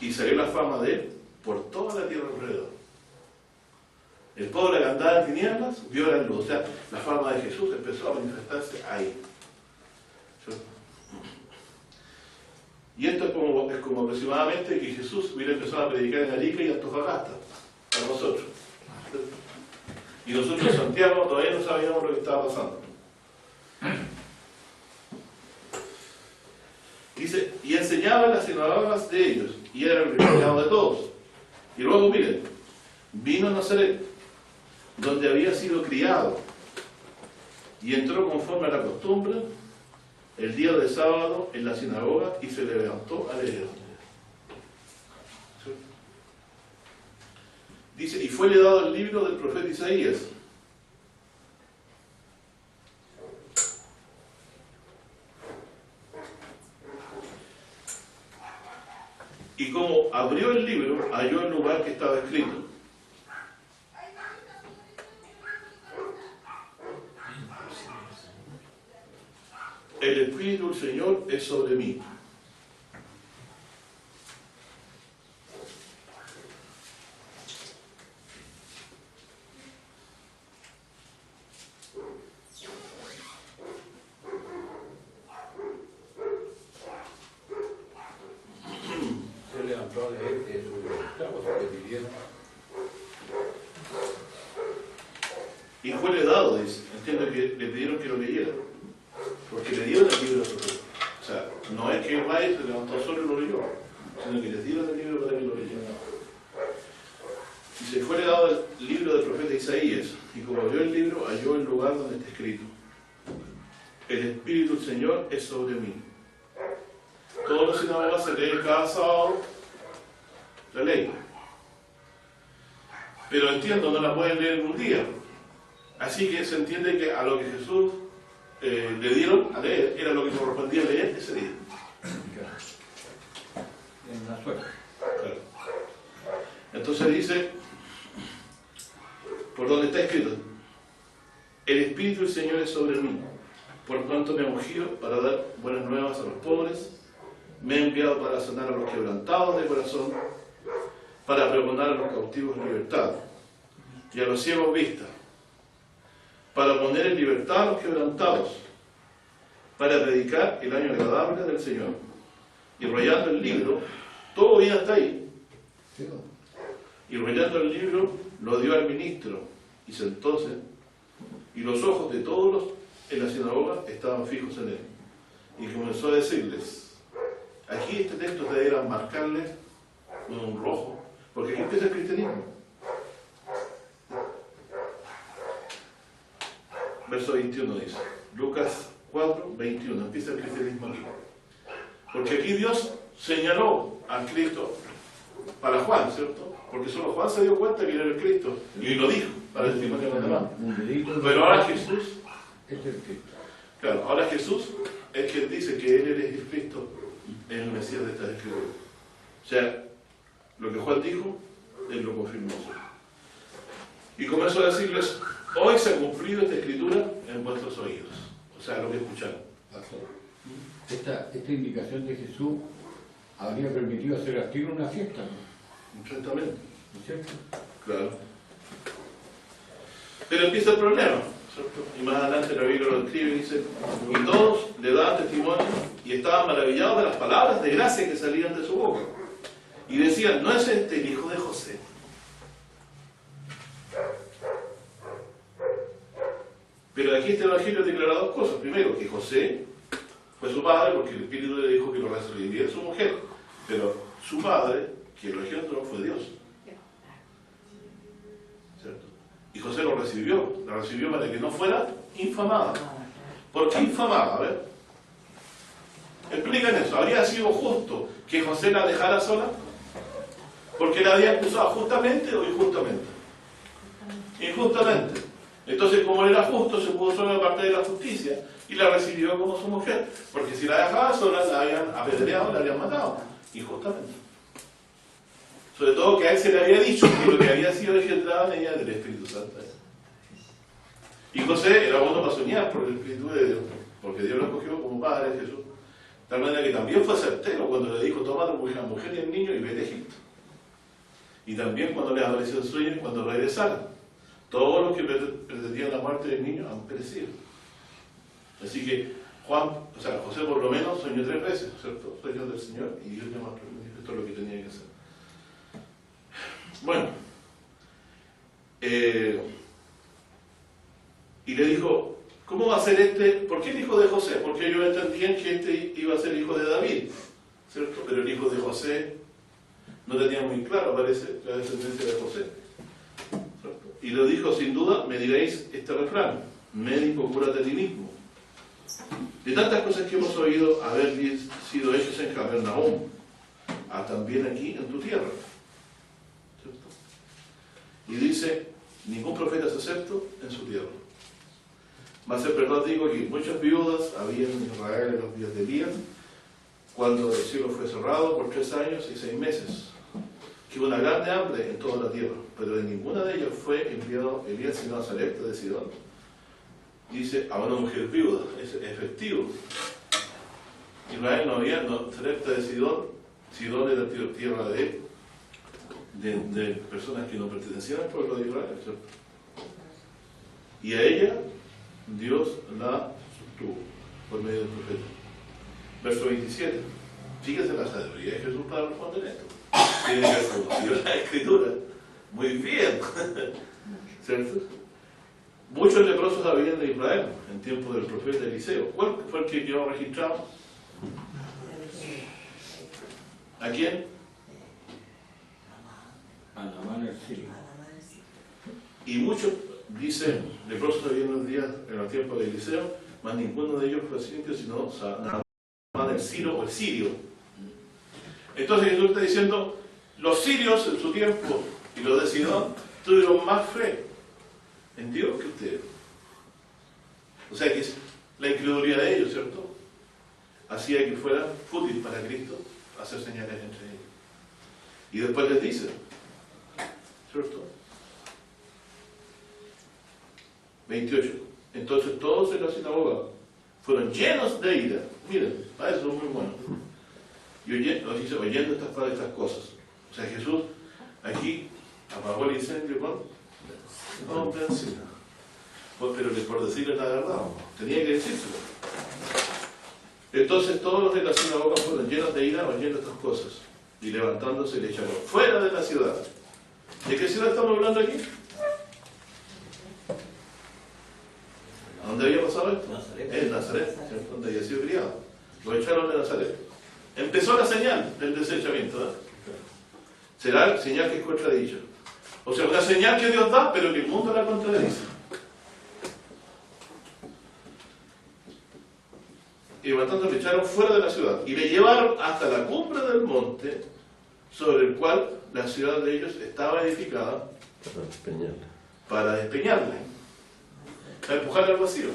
y salió la fama de él por toda la tierra alrededor. El pobre que andaba en tinieblas vio la luz. O sea, la fama de Jesús empezó a manifestarse ahí. ¿Cierto? Y esto es como aproximadamente que Jesús hubiera empezado a predicar en Arica y Antofagasta, para nosotros. ¿Cierto? Y nosotros en Santiago todavía no sabíamos lo que estaba pasando. Dice, y enseñaba en las sinagogas de ellos, y era el privilegiado de todos. Y luego, miren, vino a Nazaret, donde había sido criado, y entró conforme a la costumbre el día de sábado en la sinagoga y se levantó a leer. ¿Sí? Dice, y fuele dado el libro del profeta Isaías. Y como abrió el libro, halló el lugar que estaba escrito. El Espíritu del Señor es sobre mí. Se levantó a leer que eso le pidieron. Y fue le dado, dice. Entiendo que le pidieron que lo leyera. Porque le dieron el libro del profeta. O sea, no es que el maestro se levantó solo y lo leyó, sino que les dieron el libro para que lo leyera. Y se fue le dado el libro del profeta Isaías. Y como abrió el libro, halló el lugar donde está escrito: el Espíritu del Señor es sobre mí. Todos los sinagogas se leen cada sábado la ley. Pero entiendo, no la pueden leer en un día. Así que se entiende que a lo que Jesús le dieron a leer era lo que correspondía leer ese día. En la suerte. Claro. Entonces dice, por donde está escrito: el Espíritu del Señor es sobre mí, por cuanto me ha ungido para dar buenas nuevas a los pobres, me ha enviado para sanar a los quebrantados de corazón, para pregonar a los cautivos libertad y a los ciegos vista, para poner en libertad a los quebrantados, para predicar el año agradable del Señor. Y enrollando el libro, todo bien hasta ahí. Y enrollando el libro, lo dio al ministro, y sentóse, y los ojos de todos los en la sinagoga estaban fijos en él. Y comenzó a decirles, aquí este texto debería marcarle con un rojo, porque aquí empieza el cristianismo. Verso 21 dice, Lucas 4, 21, empieza el cristianismo aquí. Porque aquí Dios señaló al Cristo para Juan, ¿cierto? Porque solo Juan se dio cuenta que era el Cristo y lo dijo para el testimonio de los demás. Pero ahora Jesús, es el Cristo. Claro, ahora Jesús es quien dice que Él es el Cristo, es el Mesías de esta escritura. O sea, lo que Juan dijo, Él lo confirmó. Y comenzó a decirles, hoy se ha cumplido esta escritura en vuestros oídos. O sea, lo que escucharon. Esta indicación de Jesús habría permitido hacer al tiro una fiesta, ¿no? Exactamente. ¿No es cierto? Claro. Pero empieza el problema, ¿cierto? Y más adelante la Biblia lo escribe y dice, y todos le daban testimonio y estaban maravillados de las palabras de gracia que salían de su boca. Y decían, ¿no es este el hijo de José? Pero aquí este evangelio declara dos cosas. Primero, que José fue su padre, porque el Espíritu le dijo que lo recibiera su mujer. Pero su padre, quien lo engendró, fue Dios. ¿Cierto? Y José lo recibió para que no fuera infamada. ¿Por qué infamada? A ver. Explican eso. ¿Habría sido justo que José la dejara sola? ¿Porque la había acusado justamente o injustamente? Injustamente. Entonces, como él era justo, se puso en la parte de la justicia y la recibió como su mujer. Porque si la dejaba sola, la habían apedreado, la habían matado. Injustamente. Sobre todo que a él se le había dicho que lo que había sido engendrado en ella del Espíritu Santo. Y José era bueno para soñar por el Espíritu de Dios, porque Dios lo escogió como padre de Jesús. De tal manera que también fue certero cuando le dijo, toma a tu mujer y el niño y vete a Egipto. Y también cuando les apareció el sueño y cuando regresaron. Todos los que pretendían la muerte del niño han perecido. Así que José por lo menos soñó 3 veces, ¿cierto? Soñó del Señor y Dios le mostró, esto es lo que tenía que hacer. Bueno, y le dijo, ¿cómo va a ser este? ¿Por qué el hijo de José? Porque ellos entendían que este iba a ser hijo de David, ¿cierto? Pero el hijo de José no tenía muy claro, parece, la descendencia de José, ¿cierto? Y le dijo, sin duda, me diréis este refrán: médico, cúrate a ti mismo. De tantas cosas que hemos oído haber sido hechas en Capernaum, también aquí en tu tierra, ¿cierto? Y dice, ningún profeta es acepto en su tierra. Mas en verdad digo que muchas viudas había en Israel en los días de Elías, cuando el cielo fue cerrado por 3 años y 6 meses, que hubo una grande hambre en toda la tierra, pero de ninguna de ellas fue enviado Elías sino a Sarepta de Sidón. Dice, a una mujer viuda, es efectivo. Israel no había, Sarepta de Sidón, Sidón era tierra de personas que no pertenecían al pueblo de Israel, ¿cierto? Y a ella Dios la sostuvo por medio del profeta. Verso 27. Fíjese la sabiduría de Jesús para responder esto. Tiene que haber conocido la Escritura. Muy bien. ¿Cierto? Muchos leprosos habían de Israel en tiempo del profeta Eliseo. ¿Cuál fue el que quedó registrado? ¿A quién? A la mano del cielo. Y muchos, dice, leprosos habían en el tiempo de Eliseo, mas ninguno de ellos fue limpio, sino Naamán el sirio o el sirio. Entonces Jesús está diciendo, los sirios en su tiempo y los de Sidón tuvieron más fe en Dios que ustedes. O sea que la incredulidad de ellos, ¿cierto?, hacía que fuera fútil para Cristo hacer señales entre ellos. Y después les dice, ¿cierto? 28. Entonces todos en la sinagoga fueron llenos de ira. Miren, para eso son muy buenos. Y oyendo estas cosas. O sea, Jesús aquí apagó el incendio con benzina. Pero por decirles la verdad, tenía que decírselo. Entonces todos los de la sinagoga fueron llenos de ira oyendo estas cosas. Y levantándose le echaron fuera de la ciudad. ¿De qué ciudad estamos hablando aquí? ¿A dónde había pasado esto? Nazaret. En Nazaret, ¿cierto? Donde había sido criado. Lo echaron de Nazaret. Empezó la señal del desechamiento, ¿eh? Será la señal que es contradicha. O sea, una señal que Dios da, pero que el mundo la contradice. Y levantando le echaron fuera de la ciudad y le llevaron hasta la cumbre del monte sobre el cual la ciudad de ellos estaba edificada para despeñarle, para empujarle al vacío.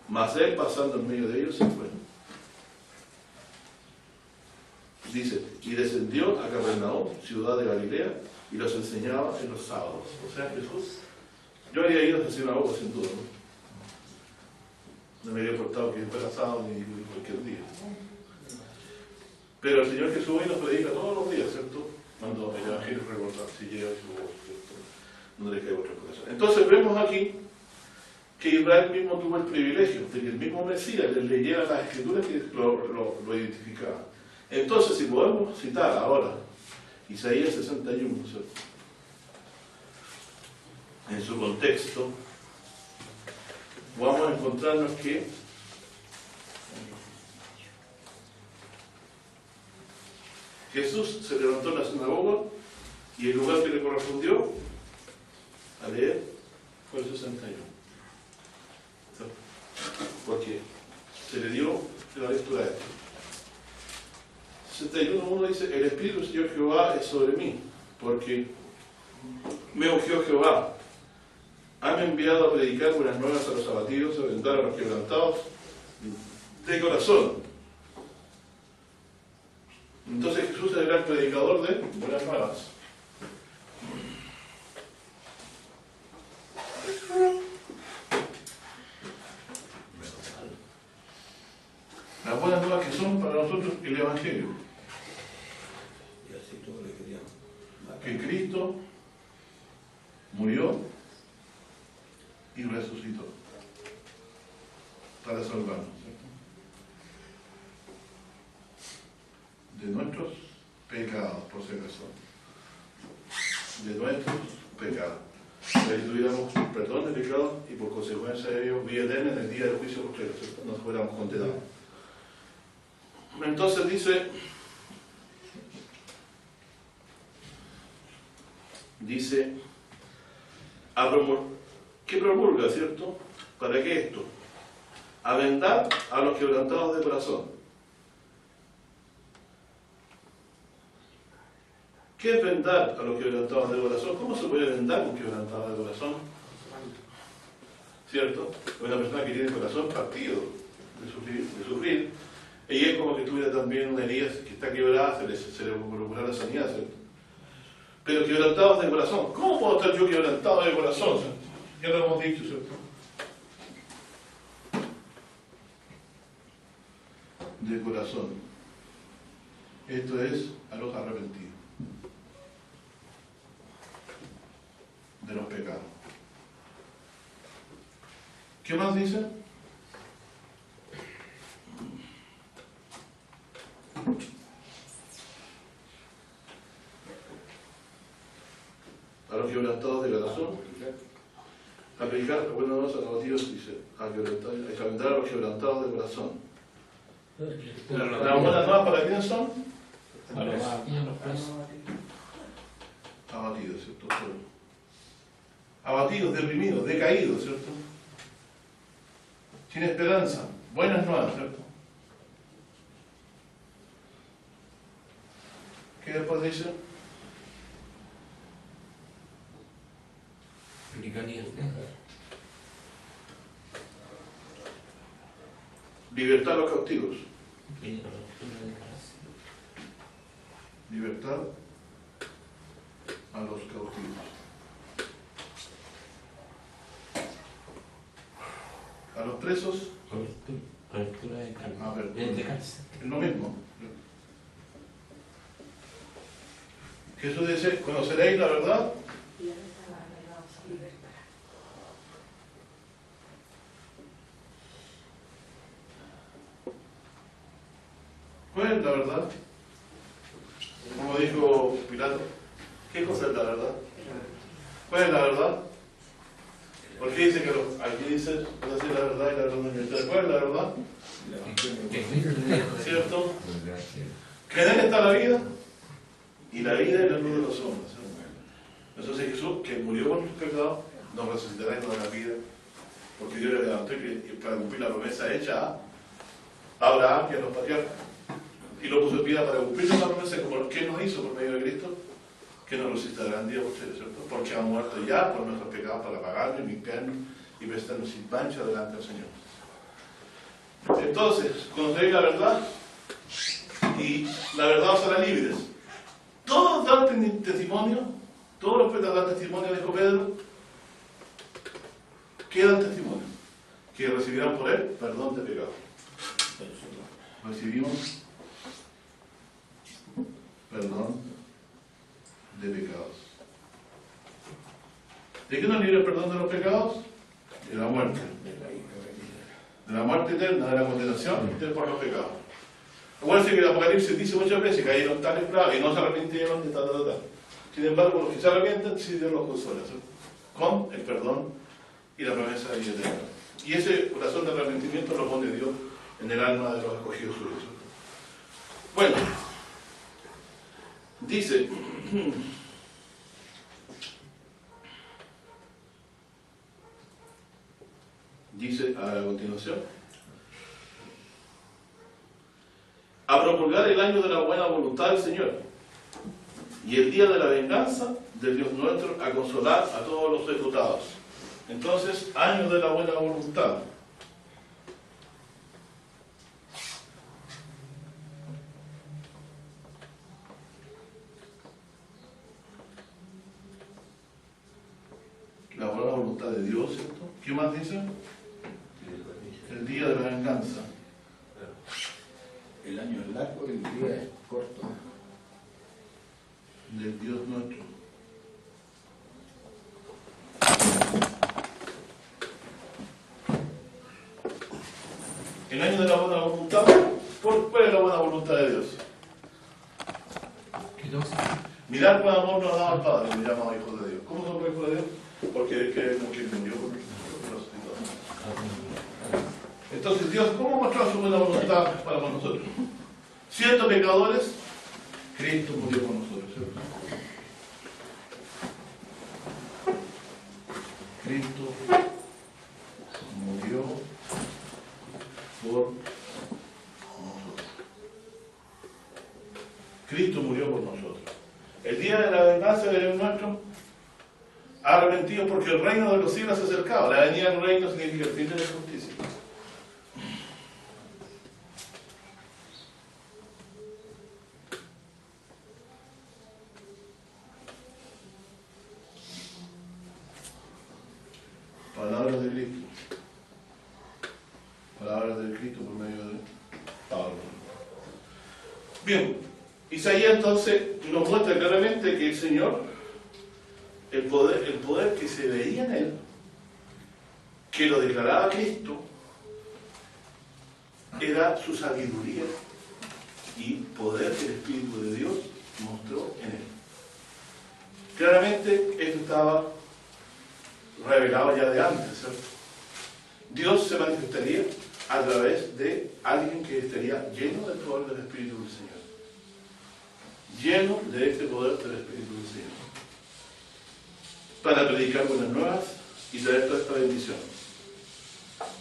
Mas él, pasando en medio de ellos, se fue. Dice, y descendió a Capernaum, ciudad de Galilea, y los enseñaba en los sábados. O sea, Jesús, yo habría ido a la sinagoga sin duda, ¿no? No me habría importado que fuera sábado ni cualquier día. Pero el Señor Jesús hoy nos predica todos los días, ¿cierto? Cuando el Evangelio recorda, si llega a su voz, ¿cierto? No le cae otra cosa. Entonces vemos aquí que Israel mismo tuvo el privilegio de que el mismo Mesías les leyera las Escrituras que lo identificaban. Entonces, si podemos citar ahora Isaías 61, ¿cierto?, en su contexto, vamos a encontrarnos que Jesús se levantó en la sinagoga y el lugar que le correspondió a leer fue el 61. Porque se le dio la lectura de esto. 61.1 dice, el Espíritu del Señor Jehová es sobre mí, porque me ungió Jehová. Han enviado a predicar buenas nuevas a los abatidos, a vendar a los quebrantados de corazón. Entonces Jesús es el gran predicador de buenas nuevas. Las buenas nuevas que son para nosotros el Evangelio. Y así todos le querían matar. Que Cristo para salvarnos, ¿cierto? De nuestros pecados, por si acaso. De nuestros pecados. Para que tuviéramos perdón de pecados y por consecuencia de ello vida eterna en el día del juicio postrero, ¿cierto? Nos fuéramos condenados. Entonces dice, ¿qué promulga, cierto? ¿Para qué esto? A vendar a los quebrantados de corazón. ¿Qué es vendar a los quebrantados de corazón? ¿Cómo se puede vendar un quebrantado de corazón? ¿Cierto? Una persona que tiene el corazón partido de sufrir, ella es como que tuviera también una herida que está quebrada, se le procura la sanidad, ¿cierto? Pero quebrantados de corazón. ¿Cómo puedo estar yo quebrantado de corazón? ¿Cierto? Ya lo hemos dicho, ¿cierto? De corazón. Esto es a los arrepentidos de los pecados. ¿Qué más dice? A los quebrantados de corazón. Aplicar, bueno, no, a los dios dice, a vendar a los quebrantados de corazón. ¿Las buenas nuevas para quién son? Abatidos, ¿cierto? Abatidos, deprimidos, decaídos, ¿cierto? Sin esperanza, buenas nuevas, ¿cierto? ¿Qué después dice? Libertad a los cautivos. Libertad a los cautivos. A los presos. Apertura de cárcel. Apertura. Es lo mismo. Jesús dice, conoceréis la verdad. ¿Cuál es la verdad? Como dijo Pilato, ¿qué cosa es la verdad? ¿Cuál es la verdad? Porque dice que aquí dice, conocer la verdad y la verdad no es mentira. ¿Cuál es la verdad? ¿Cierto? Que en él está la vida y la vida es la luz de los hombres. Entonces Jesús, que murió por nuestros pecados, nos resucitará en la vida, porque Dios le levantó para cumplir la promesa hecha a Abraham y a los patriarcas. Y lo puso en vida para cumplir la promesa, como ¿qué nos hizo por medio de Cristo? Que nos resucitará en día posterior, ¿cierto? Porque ha muerto ya por nuestros pecados para pagarnos y limpiarnos y prestarnos sin mancha delante del Señor. Entonces, conoceréis la verdad y la verdad os hará libres. Todos dan testimonio, todos los profetas dan testimonio, dijo Pedro. ¿Qué dan testimonio? Que recibirán por él perdón de pecados. Recibimos perdón de pecados. ¿De qué nos libra el perdón de los pecados? De la muerte. De la muerte eterna, de la condenación por los pecados. Acuérdense que el Apocalipsis dice muchas veces que cayeron tales plagas y no se arrepintieron de tal. Sin embargo, los que se arrepienten, sí Dios los consuela, ¿cierto? Con el perdón y la promesa de vida eterna. Y ese corazón de arrepentimiento lo pone Dios en el alma de los escogidos suyos. Bueno, dice, a continuación, a promulgar el año de la buena voluntad del Señor y el día de la venganza del Dios nuestro, a consolar a todos los ejecutados. Entonces, año de la buena voluntad. La buena voluntad de Dios, ¿cierto? ¿Qué más dice? El día de la venganza. El año es largo y el día es corto. Del Dios nuestro. En años de la buena voluntad, ¿cuál es la buena voluntad de Dios? Mirar con amor nos ha dado al Padre y me llamamos hijos de Dios. ¿Cómo somos hijos de Dios? Porque creemos que Él murió por nosotros. Entonces, Dios, ¿cómo mostró su buena voluntad para con nosotros? Siendo pecadores, Cristo murió por nosotros, ¿cierto? Cristo murió por nosotros. Cristo murió por nosotros. El día de la venganza de Dios nuestro, arrepentidos porque el reino de los cielos se ha acercado. La venida del reino significa el fin de la justicia. Palabras de Cristo. Palabras de Cristo por medio de Pablo. Bien, Isaías entonces nos muestra claramente que el Señor, el poder que se veía en Él, que lo declaraba Cristo, era su sabiduría y poder que el Espíritu de Dios mostró en Él. Claramente esto estaba revelado ya de antes, ¿cierto? Dios se manifestaría a través de alguien que estaría lleno del poder del Espíritu del Señor. Lleno de este poder del Espíritu del Señor. Para predicar buenas nuevas y traer toda esta bendición.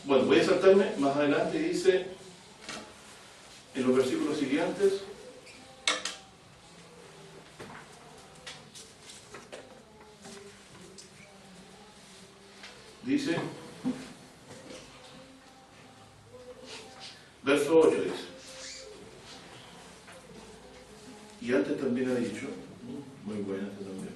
Bueno, voy a saltarme más adelante, dice en los versículos siguientes. Dice, verso 8 dice, y antes también ha dicho, muy bueno este también,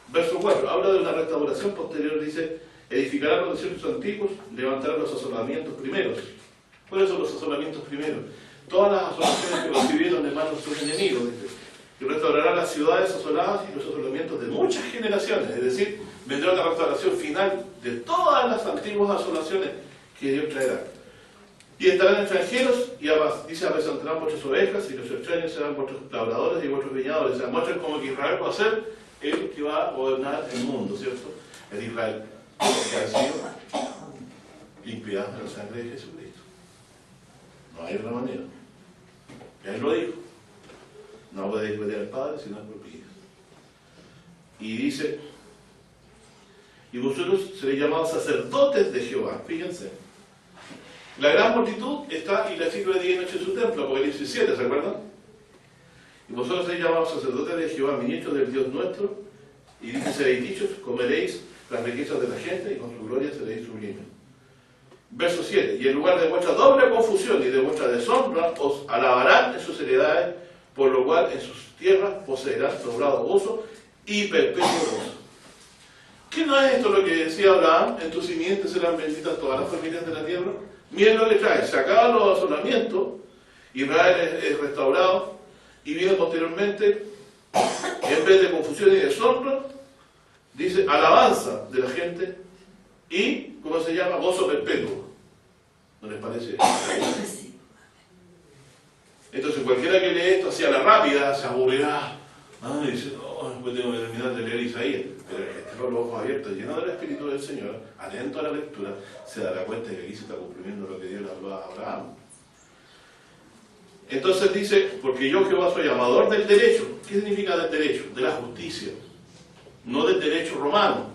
verso 4, habla de una restauración posterior, dice, edificarán los desiertos antiguos, levantarán los asolamientos primeros. ¿Cuáles son los asolamientos primeros? Todas las asolaciones que recibieron de manos de sus enemigos, dice, y restaurará las ciudades asoladas y los asolamientos de muchas generaciones, es decir, vendrá una restauración final de todas las antiguas asolaciones que Dios traerá. Y estarán extranjeros y dice, apresentarán vuestras ovejas y los extraños serán vuestros labradores y vuestros viñadores. O sea, muestran como que Israel va a ser el que va a gobernar el mundo, ¿cierto? El Israel que ha sido limpiado de la sangre de Jesucristo. No hay otra manera. Él lo dijo. No podéis ver al Padre sino por mí. Y dice, y vosotros seréis llamados sacerdotes de Jehová. Fíjense. La gran multitud está y la sirve día y noche en su templo, Apocalipsis 7, ¿se acuerdan? Y vosotros seréis llamados sacerdotes de Jehová, ministros del Dios nuestro, y dice, seréis dichos, comeréis las riquezas de la gente y con su gloria seréis sublimes. Verso 7, y en lugar de vuestra doble confusión y de vuestra deshonra, os alabarán en sus heredades, por lo cual en sus tierras poseerán sobrado gozo y perpetuo gozo. ¿Qué no es esto lo que decía Abraham? En tu simiente serán benditas todas las familias de la tierra. Miren lo que trae, se acaban los asolamientos, Israel es restaurado, y viene posteriormente, en vez de confusión y deshonra, dice alabanza de la gente y, ¿cómo se llama? Gozo perpetuo. ¿No les parece? Entonces cualquiera que lee esto así a la rápida se aburrirá. Dice, no, después tengo que terminar de leer Isaías. Pero el que esté con los ojos abiertos, lleno del Espíritu del Señor, atento a la lectura, se dará cuenta de que aquí se está cumpliendo lo que Dios le habló a Abraham. Entonces dice, porque yo Jehová soy amador del derecho. ¿Qué significa del derecho? De la justicia. No del derecho romano.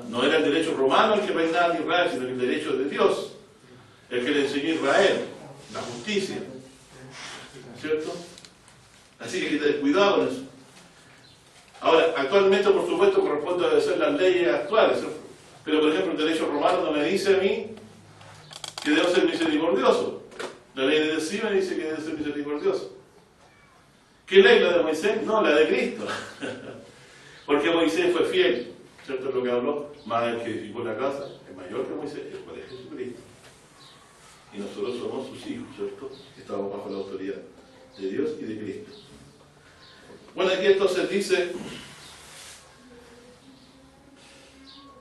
No era el derecho romano el que reinaba en Israel, sino el derecho de Dios, el que le enseñó a Israel, la justicia. ¿Cierto? Así que hay que tener cuidado con eso. Ahora, actualmente, por supuesto, corresponde a obedecer las leyes actuales, ¿cierto? Pero, por ejemplo, el derecho romano no me dice a mí que debo ser misericordioso. La ley de sí me dice que debe ser misericordioso. ¿Qué ley? ¿La de Moisés? No, la de Cristo. Porque Moisés fue fiel, ¿cierto? Es lo que habló. Más el que edificó la casa es mayor que Moisés, es cual es Jesucristo. Y nosotros somos sus hijos, ¿cierto? Estamos bajo la autoridad de Dios y de Cristo. Bueno, aquí entonces dice,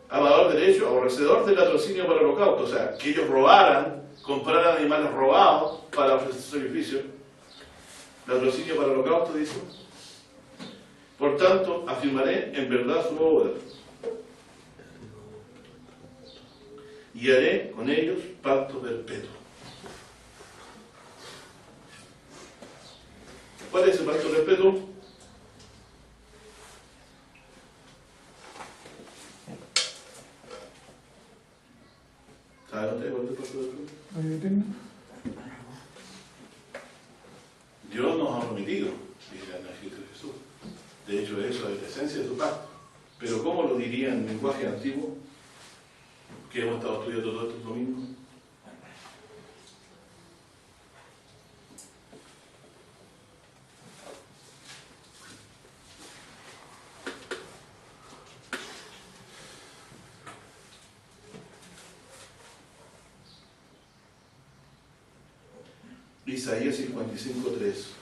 amador de derecho, aborrecedor del latrocinio para el holocausto, o sea, que ellos robaran, compraran animales robados para ofrecer sacrificio. Latrocinio para el holocausto, dice. Por tanto, afirmaré en verdad su obra y haré con ellos pacto perpetuo. ¿Cuál es el pacto perpetuo? ¿Saben ustedes cuál es el pacto perpetuo? Dios nos ha prometido, dice el Evangelio de Jesús. De hecho, eso es la esencia de su pacto. Pero ¿cómo lo diría en lenguaje antiguo? Que hemos estado estudiando todos estos domingos. Isaías 55:3.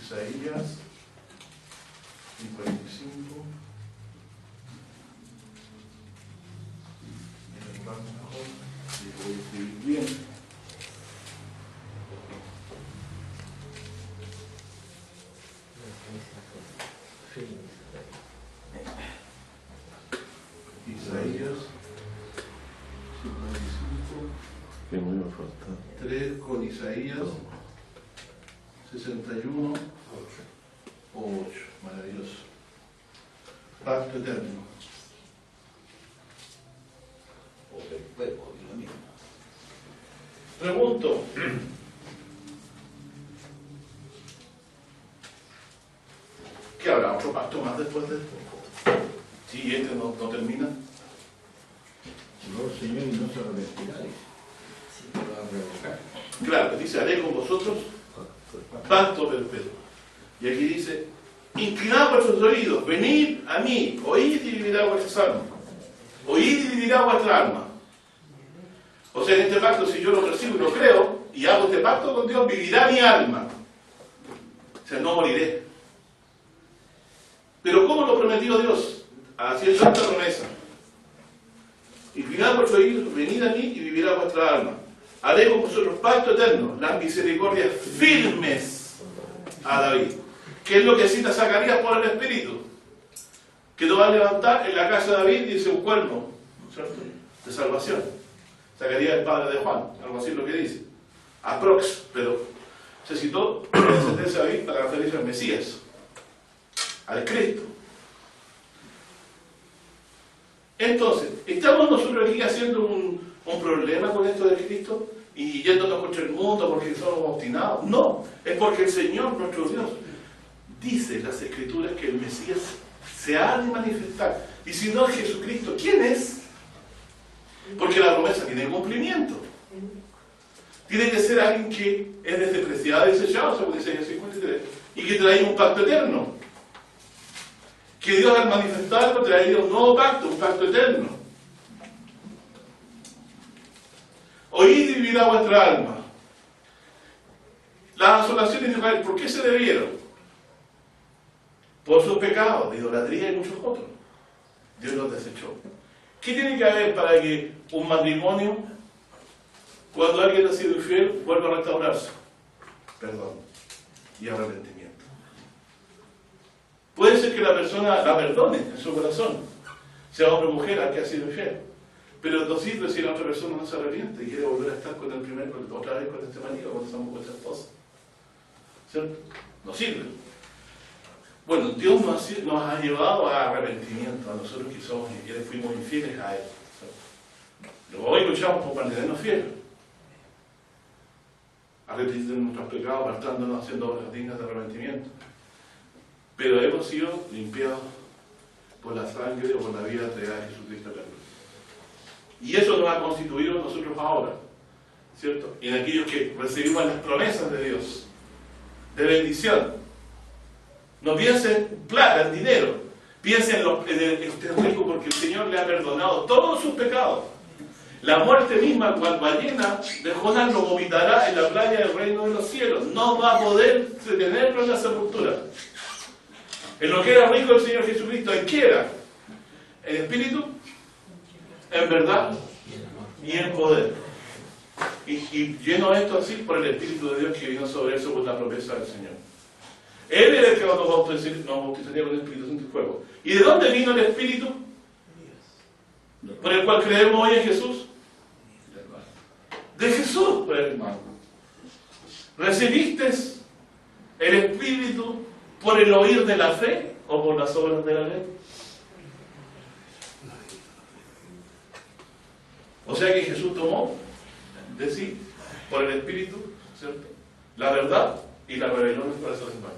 Isaías 55. Voy a escribir bien. Isaías 55. Que muy me falta. 3 con Isaías 61. 8. Maravilloso. Pacto eterno. Pregunto, ¿qué habrá otro pacto más después de esto? Si este no termina. No, Señor, y no se arrepentirá, dice. Sí, lo va a revocar. Claro, dice, haré con vosotros pacto perpetuo. Y aquí dice, inclinad vuestros oídos, venid a mí, oíd y vivirá vuestras almas. Oíd y vivirá vuestra alma. O sea, en este pacto, si yo lo recibo y lo creo, y hago este pacto con Dios, vivirá mi alma. O sea, no moriré. Pero ¿cómo lo prometió Dios? Haciendo esta promesa. Inclinad vuestros oídos, venid a mí y vivirá vuestra alma. Haré con vosotros pacto eterno, las misericordias firmes a David. ¿Qué es lo que cita Zacarías por el Espíritu? Que lo va a levantar en la casa de David, dice, un cuerno, ¿cierto?, de salvación. Zacarías es el padre de Juan, algo así es lo que dice. Aprox, pero se citó la descendencia de David para referirse al Mesías, al Cristo. Entonces, ¿estamos nosotros aquí haciendo un problema con esto de Cristo y yéndonos contra el mundo porque somos obstinados? No, es porque el Señor, nuestro Dios, dice en las Escrituras que el Mesías se ha de manifestar. Y si no es Jesucristo, ¿quién es? Porque la promesa tiene cumplimiento. Tiene que ser alguien que es despreciado y desechado, según dice Isaías 53, y que trae un pacto eterno. Que Dios al manifestarlo traería un nuevo pacto, un pacto eterno. Oíd y vivirá vuestra alma. Las asolaciones de Israel, ¿por qué se debieron? Por sus pecados de idolatría y muchos otros. Dios los desechó. ¿Qué tiene que haber para que un matrimonio, cuando alguien ha sido infiel, vuelva a restaurarse? Perdón y arrepentimiento. Puede ser que la persona la perdone en su corazón, sea hombre o mujer al que ha sido infiel, pero no sirve si la otra persona no se arrepiente y quiere volver a estar con el primer, otra vez con este marido, cuando estamos con esta esposa. ¿Cierto? No sirve. Bueno, Dios nos ha llevado a arrepentimiento, a nosotros que somos infieles, fuimos infieles a Él. Luego hoy luchamos por mantenernos fieles, arrepentiendo nuestros pecados, apartándonos, haciendo obras dignas de arrepentimiento. Pero hemos sido limpiados por la sangre o por la vida entregada de Jesucristo. Y eso nos ha constituido nosotros ahora, ¿cierto? En aquellos que recibimos las promesas de Dios, de bendición. No piensen en plata, en dinero. Piensen en usted es rico porque el Señor le ha perdonado todos sus pecados. La muerte misma, cual ballena de Jonás, lo vomitará en la playa del reino de los cielos. No va a poder detenerlo en la sepultura. En lo que era rico el Señor Jesucristo, ¿en qué era? en espíritu, en verdad y en poder. Y lleno esto así por el Espíritu de Dios que vino sobre él según la promesa del Señor. Él era el que nos bautizaría con el Espíritu Santo y fuego. ¿Y de dónde vino el Espíritu? Por el cual creemos hoy en Jesús. De Jesús, pues, hermano. ¿Recibiste el Espíritu por el oír de la fe o por las obras de la ley? O sea que Jesús tomó de sí, por el Espíritu, ¿cierto?, la verdad y la reveló en el corazón del Padre.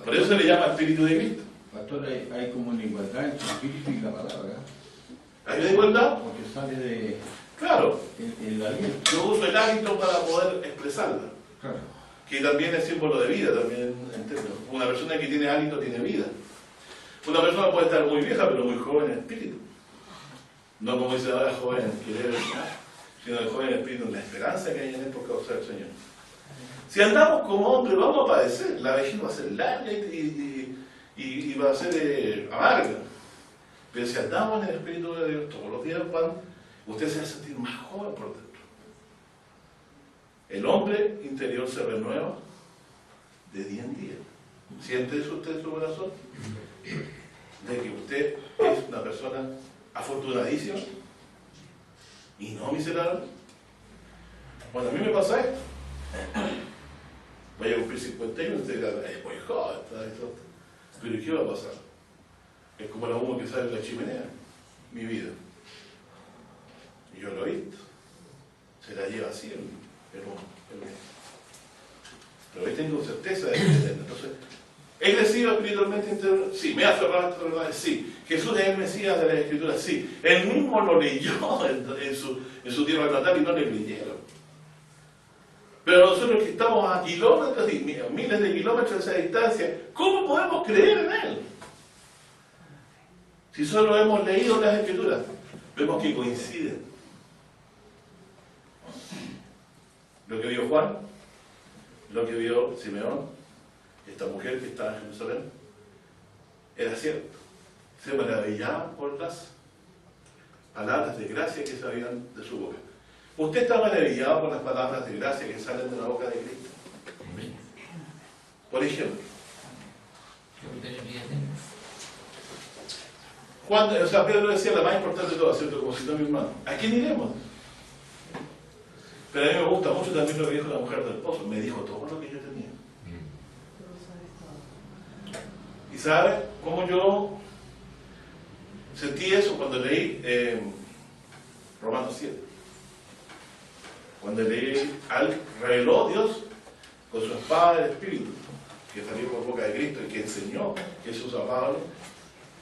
Por eso se le llama Espíritu de Cristo. Pastor, hay como una igualdad entre el Espíritu y la palabra. ¿Hay una igualdad? Porque sale de... Claro. El aliento. Yo uso el hábito para poder expresarla. Claro. Que también es símbolo de vida, también entiendo. Una persona que tiene hálito tiene vida. Una persona puede estar muy vieja, pero muy joven en espíritu. No como dice ahora joven en querer, sino el joven en espíritu en la esperanza que hay en él por causa del Señor. Si andamos como hombres, vamos a padecer. La vejez va a ser larga y va a ser amarga. Pero si andamos en el Espíritu de Dios todos los días, usted se va a sentir más joven por dentro. El hombre interior se renueva de día en día. ¿Siente eso usted en su corazón? De que usted es una persona afortunadísima y no miserable. Bueno, a mí me pasa esto. Voy a cumplir 51, usted dirá, es muy joven, pero ¿qué va a pasar? Es como la humo que sale de la chimenea, mi vida. Y yo lo he visto. Se la lleva así el humo. Pero hoy tengo certeza de que entonces, ¿he crecido espiritualmente interior? Sí. ¿Me ha aferrado a estas verdades? Sí. ¿Jesús es el Mesías de las Escrituras? Sí. Él mismo lo leyó en su tierra natal y no le creyeron. Pero nosotros que estamos a kilómetros y miles de kilómetros de esa distancia, ¿cómo podemos creer en Él? Si solo hemos leído las Escrituras, vemos que coinciden. Lo que vio Juan, lo que vio Simeón, esta mujer que estaba en Jerusalén, era cierto. Se maravillaban por las palabras de gracia que salían de su boca. ¿Usted está maravillado por las palabras de gracia que salen de la boca de Cristo? Por ejemplo, Pedro decía la más importante de todas, ¿cierto? Como citó mi hermano. ¿A quién iremos? Pero a mí me gusta mucho también lo que dijo la mujer del pozo. Me dijo todo lo que yo tenía. ¿Y sabe cómo yo sentí eso cuando leí Romanos 7? Cuando leí, reveló Dios con su espada del Espíritu, que salió por boca de Cristo y que enseñó Jesús a Pablo,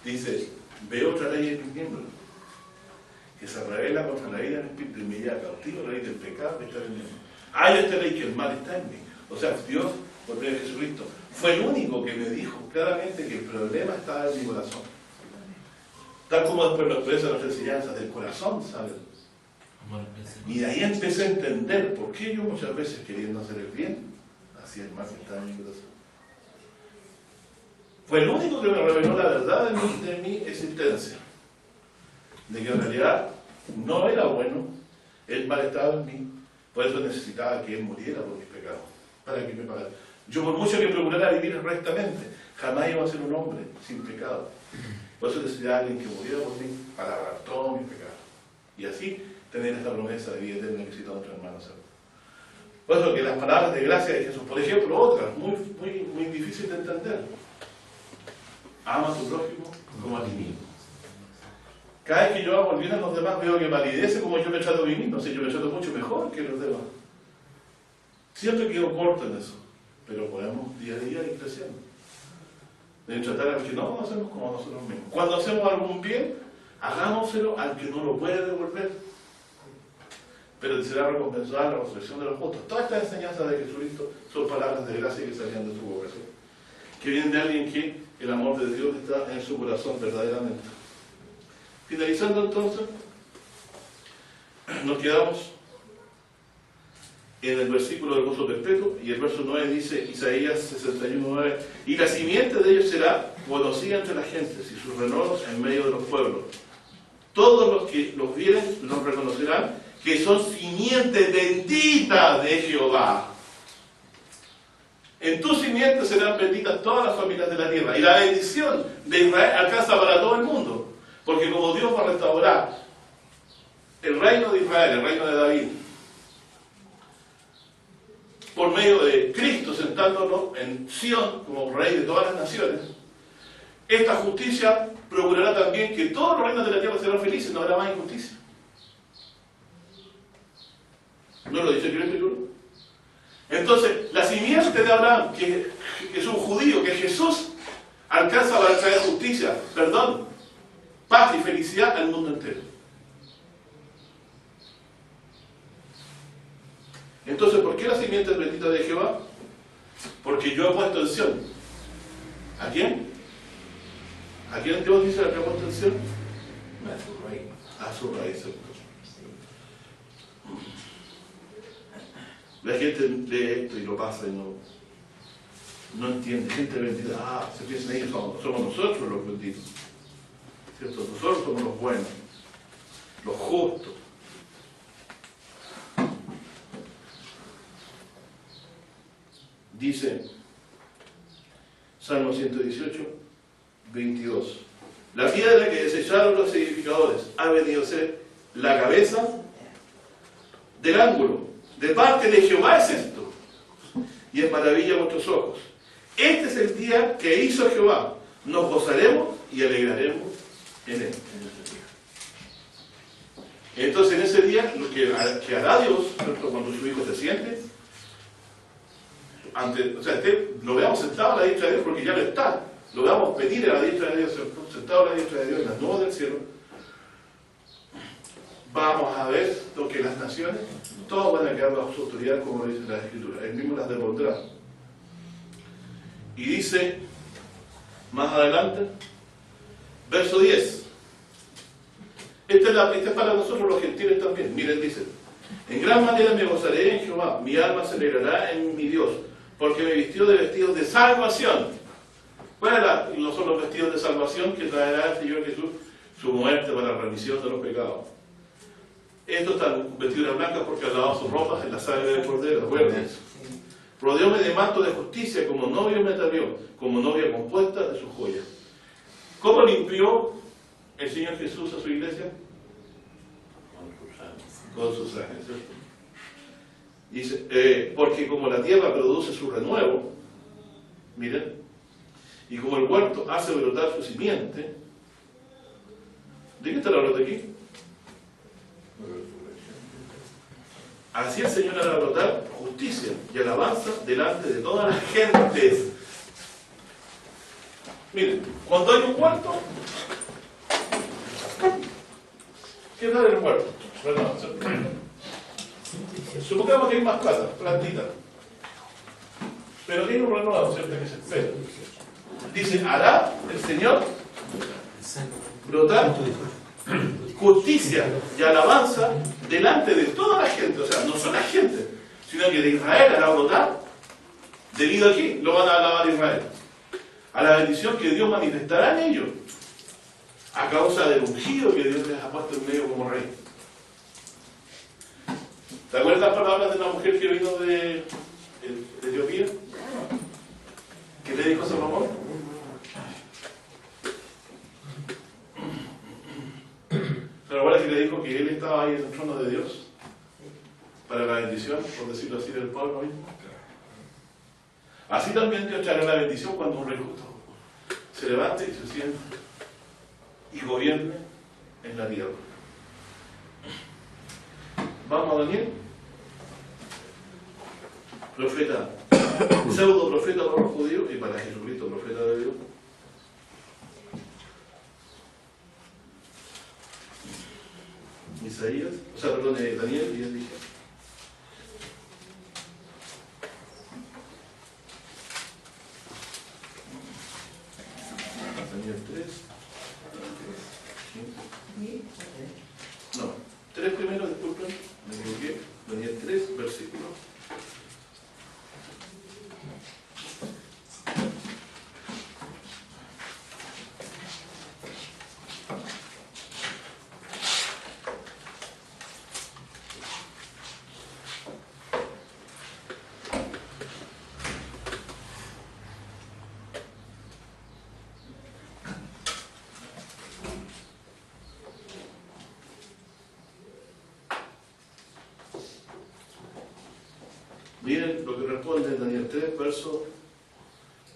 dice, veo otra ley en mis miembros, que se revela contra la vida del Espíritu y me lleva cautivo la ley del pecado que está en mí. Hay esta ley que el mal está en mí. O sea, Dios, por medio de Jesucristo, fue el único que me dijo claramente que el problema estaba en mi corazón. Tal como después lo expresa nuestra enseñanza, del corazón sale. Y de ahí empecé a entender por qué yo muchas veces, queriendo hacer el bien, hacía el mal que estaba en mi corazón. Fue el único que me reveló la verdad de mi existencia. De que en realidad no era bueno, el mal estaba en mí, por eso necesitaba que Él muriera por mis pecados, para que me pagara. Yo por mucho que procurara vivir rectamente, jamás iba a ser un hombre sin pecado. Por eso necesitaba a alguien que muriera por mí, para pagar todos mis pecados. Y así tener esta promesa de vida eterna que citó nuestro hermano Sergio. Por eso que las palabras de gracia de Jesús, por ejemplo, otras, muy difíciles de entender. Ama a tu prójimo como a ti mismo. Cada vez que yo hago el bien a los demás, veo que validece como yo me trato a mí mismo. O sea, yo me trato mucho mejor que los demás. Siempre quedo corto en eso, pero podemos día a día ir creciendo. De tratar al que no lo hacemos como a nosotros mismos. Cuando hacemos algún bien, hagámoselo al que no lo puede devolver. Pero será recompensada la resurrección de los justos. Todas estas enseñanzas de Jesucristo son palabras de gracia que salían de su boca, ¿sí? Que vienen de alguien que el amor de Dios está en su corazón verdaderamente. Finalizando entonces, nos quedamos en el versículo del gozo perpetuo, y el verso 9 dice, Isaías 61:9, y la simiente de ellos será conocida entre las gentes y sus renuevos en medio de los pueblos. Todos los que los vieren los reconocerán que son simiente bendita de Jehová. En tu simiente serán benditas todas las familias de la tierra. Y la bendición de Israel alcanza para todo el mundo. Porque como Dios va a restaurar el reino de Israel, el reino de David, por medio de Cristo sentándolo en Sion como rey de todas las naciones, esta justicia procurará también que todos los reinos de la tierra serán felices, no habrá más injusticia. ¿No lo dice aquí en el libro? Entonces, la simiente de Abraham, que es un judío, que es Jesús, alcanza para traer justicia, perdón, paz y felicidad al mundo entero. Entonces, ¿por qué la simiente es bendita de Jehová? Porque yo he puesto en Sion. ¿A quién? ¿A quién Dios dice que ha puesto en Sion? A su rey. A su raíz. La gente lee esto y lo pasa y no entiende. Gente bendita, se piensan ellos, somos nosotros los benditos. ¿Cierto? Nosotros somos los buenos, los justos. Dice Salmo 118, 22. La piedra que desecharon los edificadores ha venido a ser la cabeza del ángulo. De parte de Jehová es esto, y es maravilla a vuestros ojos. Este es el día que hizo Jehová. Nos gozaremos y alegraremos en él. Entonces en ese día, lo que hará Dios, ¿cierto? Cuando su hijo se siente, lo veamos sentado a la diestra de Dios, porque ya lo está. Lo veamos pedir a la diestra de Dios, ¿cierto? Sentado a la diestra de Dios en las nubes del cielo. Vamos a ver lo que las naciones, todos van a quedar bajo su autoridad, como dice la Escritura. Él mismo las depondrá. Y dice, más adelante, verso 10. Este es para nosotros los gentiles también. Miren, dice, en gran manera me gozaré en Jehová, mi alma se alegrará en mi Dios, porque me vistió de vestidos de salvación. ¿Cuáles son los vestidos de salvación que traerá el Señor Jesús? Su muerte para la remisión de los pecados. Estos están vestiduras blancas porque han lavado sus ropas en la sangre del Cordero. ¿Recuerden eso? Rodeóme de manto de justicia, como novio me atavió, como novia compuesta de sus joyas. ¿Cómo limpió el Señor Jesús a su iglesia? Con su sangre, ¿cierto? Dice, porque como la tierra produce su renuevo, miren, y como el huerto hace brotar su simiente, ¿de qué está hablando aquí? Así el Señor hará brotar justicia y alabanza delante de todas las gentes. Miren, cuando hay un huerto, ¿qué tal el huerto? Supongamos que hay más cosas, plantitas, pero tiene un renuevo, ¿cierto? Que se espera. Dice, hará el Señor brotar justicia y alabanza delante de toda la gente. O sea, no son la gente, sino que de Israel hará brotar. Debido a qué lo van a alabar Israel, a la bendición que Dios manifestará en ellos, a causa del ungido que Dios les ha puesto en medio como rey. ¿Te acuerdas las palabras de la mujer que vino de Etiopía? ¿Qué le dijo a Salomón? ¿Se recuerda que le dijo que él estaba ahí en el trono de Dios? Para la bendición, por decirlo así, del pueblo mismo. Así también Dios traerá la bendición cuando un rey justo se levante y se siente y gobierne en la tierra. Vamos a Daniel. Profeta, pseudo profeta para los judíos y para Jesucristo, profeta de Dios. Isaías, Daniel, y él dije. Daniel 3. No, 3 primero, disculpen, me equivoqué. Daniel 3, versículo. Miren lo que responde en Daniel 3, verso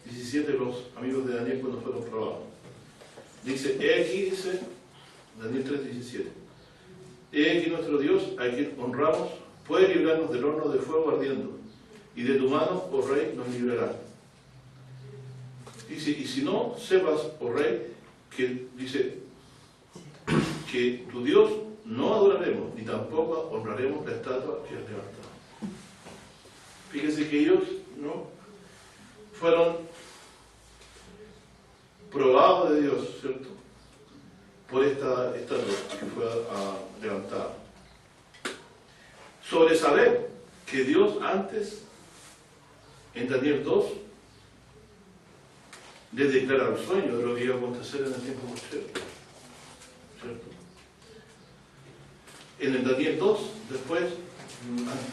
17, los amigos de Daniel cuando fueron probados. Dice, he aquí, dice Daniel 3, 17, he aquí nuestro Dios, a quien honramos, puede librarnos del horno de fuego ardiendo, y de tu mano, oh rey, nos librará. Dice, y si no, sepas, oh rey, que dice que tu Dios no adoraremos, ni tampoco honraremos la estatua que has levantado. Fíjense que ellos no fueron probados de Dios, ¿cierto? Por esta estatua que fue levantada. Sobre saber que Dios antes, en Daniel 2, les declara el sueño de lo que iba a acontecer en el tiempo posterior, ¿cierto? En el Daniel 2, después,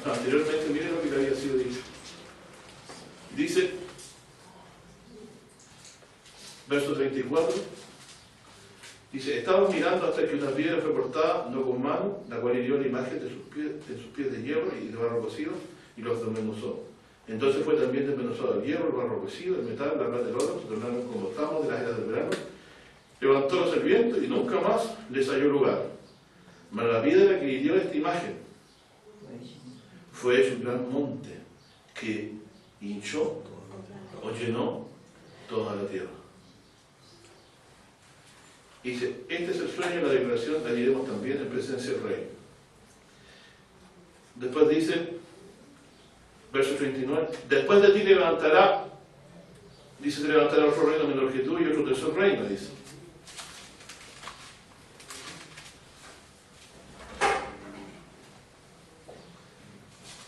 anteriormente, miren lo que le había sido dicho. Dice, verso 34, dice, estaba mirando hasta que una piedra fue cortada, no con mano, la cual hirió la imagen de sus pies de hierro y de barro cocido, y los desmenuzó. Entonces fue también desmenuzado el hierro, el barro cocido, el metal, la plata y el oro, se tornaron como estamos de las eras del verano. Levantólos el viento y nunca más les halló lugar. Mas la piedra que hirió esta imagen fue hecho un gran monte que hinchó o llenó toda la tierra. Y dice, este es el sueño y la declaración, la diremos también en presencia del rey. Después dice, verso 39, después de ti levantará, dice, se levantará otro reino menor que tú y otro tercer reino, dice.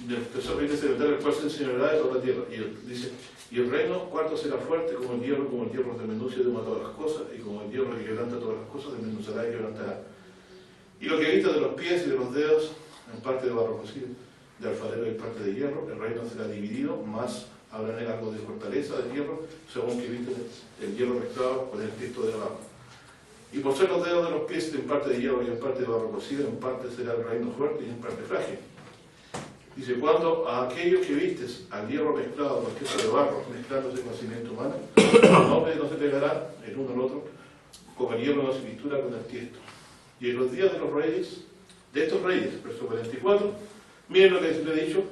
Del tercer reino se levantará, el cual se enseñoreará de toda la tierra. Y dice, y el reino cuarto será fuerte como el hierro desmenuza y doma todas las cosas, y como el hierro que quebranta todas las cosas, desmenuzará y quebrantará. Y lo que grita de los pies y de los dedos, en parte de barro cocido, de alfarero y parte de hierro, el reino será dividido, más habrá en él algo de fortaleza del hierro, según que viste el hierro mezclado con el tiesto de barro. Y por ser los dedos de los pies en parte de hierro y en parte de barro cocido, en parte será el reino fuerte y en parte frágil. Dice, cuando a aquellos que vistes al hierro mezclado con queso de barro, mezclándose con cimiento humano, los hombres no se pegarán el uno al otro, como el hierro no se mistura con el tiesto. Y en los días de los reyes, de estos reyes, verso 44, miren lo que les he dicho.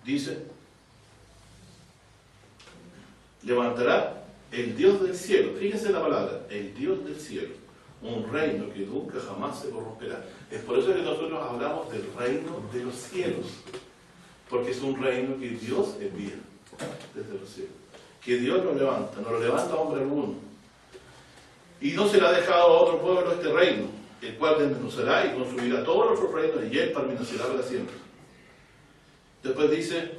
Dice, levantará el Dios del cielo, fíjense la palabra, el Dios del cielo, un reino que nunca jamás se corromperá. Es por eso que nosotros hablamos del reino de los cielos, porque es un reino que Dios envía desde los cielos, que Dios lo levanta, no lo levanta hombre alguno. Y no se le ha dejado a otro pueblo este reino, el cual desmenuzará y consumirá todos los otros reinos, y él permanecerá para siempre. Después dice,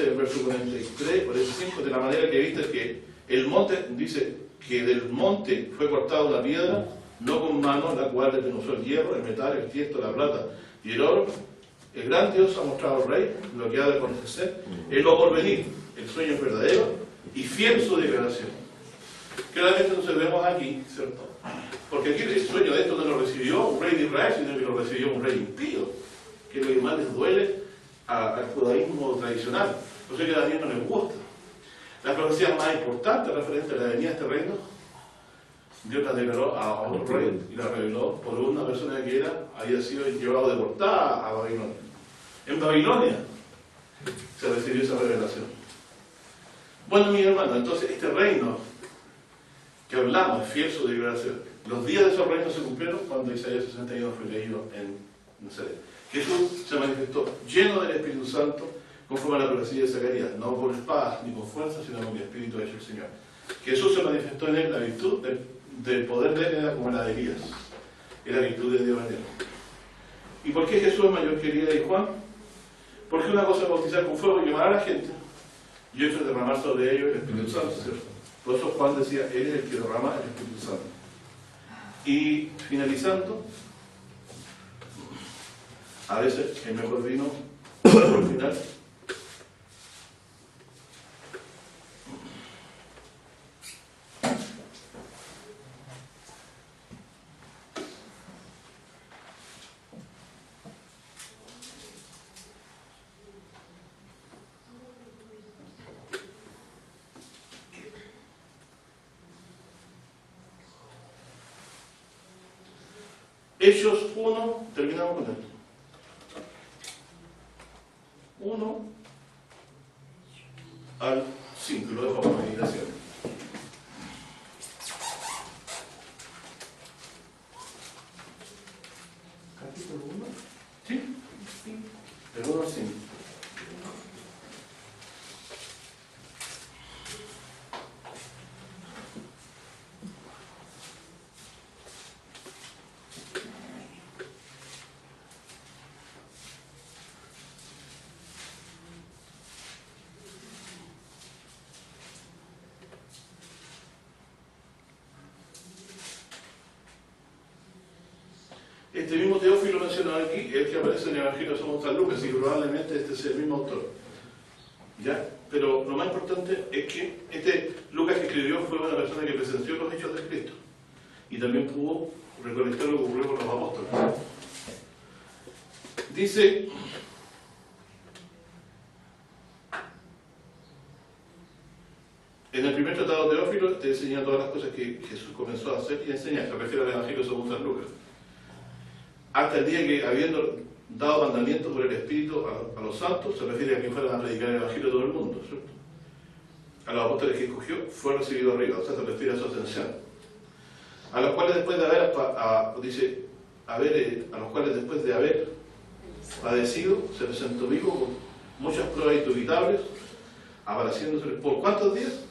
el verso 43, 45, de la manera que viste que el monte, dice que del monte fue cortada una piedra, no con mano, la cual desmenuzó el hierro, el metal, el tiesto, la plata y el oro. El gran Dios ha mostrado al rey lo que ha de acontecer, en lo por venir. El sueño es verdadero y fiel su declaración. Claramente entonces vemos aquí, ¿cierto? Porque aquí el sueño de esto no lo recibió un rey de Israel, sino que lo recibió un rey impío, que es lo que más les duele al judaísmo tradicional. Por eso que a Daniel no les gusta. La profecía más importante referente a la venida de este reino, Dios la declaró a otro rey y la reveló por una persona que había sido llevado deportada a Babilonia. En Babilonia se recibió esa revelación. Bueno, mi hermano, entonces este reino que hablamos es fiel su declaración. Los días de esos reinos se cumplieron cuando Isaías 61 fue leído en Nazaret. Jesús se manifestó lleno del Espíritu Santo, conforme a la profecía de Zacarías, no por espadas ni con fuerza, sino con el Espíritu ha hecho el Señor. Jesús se manifestó en él la virtud del poder de él, era como la de Elías, era la virtud de Dios en él. ¿Y por qué Jesús es mayor que Elías y Juan? Porque una cosa es bautizar con fuego y quemar a la gente, y otra es derramar sobre ellos el Espíritu Santo, ¿cierto? Por eso Juan decía, él es el que derrama el Espíritu Santo. Y finalizando, a veces el mejor vino por final. Hechos 1, terminamos con esto. 1 al 5, lo dejo para meditación. Capítulo 1. ¿Sí? Del 1 al 5. Este mismo Teófilo mencionado aquí es el que aparece en el Evangelio de San Lucas, y probablemente este sea el mismo autor. ¿Ya? Pero lo más importante es que este Lucas que escribió fue una persona que presenció los hechos de Cristo y también pudo recolectar lo que ocurrió con los apóstoles. Dice: en el primer tratado de Teófilo te enseña todas las cosas que Jesús comenzó a hacer y a enseñar. Se refiere al Evangelio según San Lucas. Hasta el día que, habiendo dado mandamiento por el Espíritu a los santos, se refiere a que fueran a predicar el Evangelio a todo el mundo, ¿cierto? A los apóstoles que escogió, fue recibido arriba, o sea, se refiere a su ascensión. A los cuales después de haber, a los cuales después de haber padecido, se presentó vivo con muchas pruebas indubitables, apareciéndose por ¿cuántos días?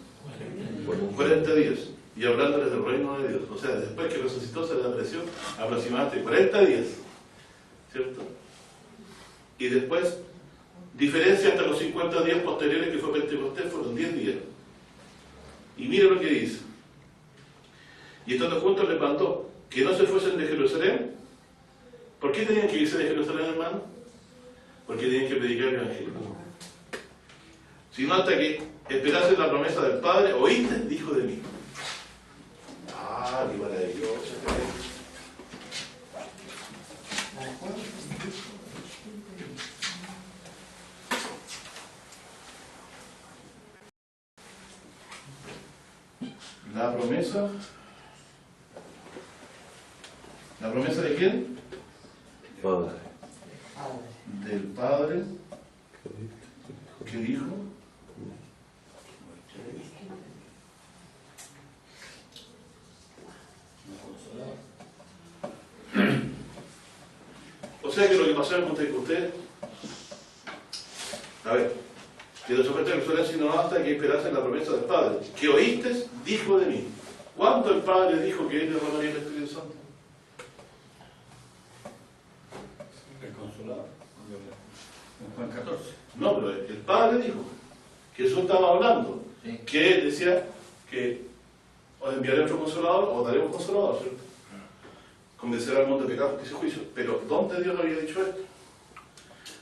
40 días. Y hablándoles del reino de Dios. O sea, después que resucitó se le apareció aproximadamente 40 días. ¿Cierto? Y después, diferencia hasta los 50 días posteriores que fue Pentecostés, fueron 10 días. Y mire lo que dice. Y estando juntos les mandó que no se fuesen de Jerusalén. ¿Por qué tenían que irse de Jerusalén, hermano? Porque tenían que predicar el Evangelio. Sino hasta que esperasen la promesa del Padre, oíste, dijo de mí. Ah, qué maravilloso. ¿La promesa de quién? Padre. Del Padre que dijo: o sea que lo que pasó en Pentecostés, a ver, que los ofertas que suelen sino hasta que esperasen la promesa del Padre, que oíste, dijo de mí. ¿Cuándo el Padre dijo que él derramaría el Espíritu Santo? El Consolador. En Juan 14. No, pero el Padre dijo, que Jesús estaba hablando, Sí. que él decía que os enviaré otro Consolador, o daré un Consolador, ¿cierto? Convencerá al mundo de pecado, justicia y juicio. Pero ¿dónde Dios había dicho esto?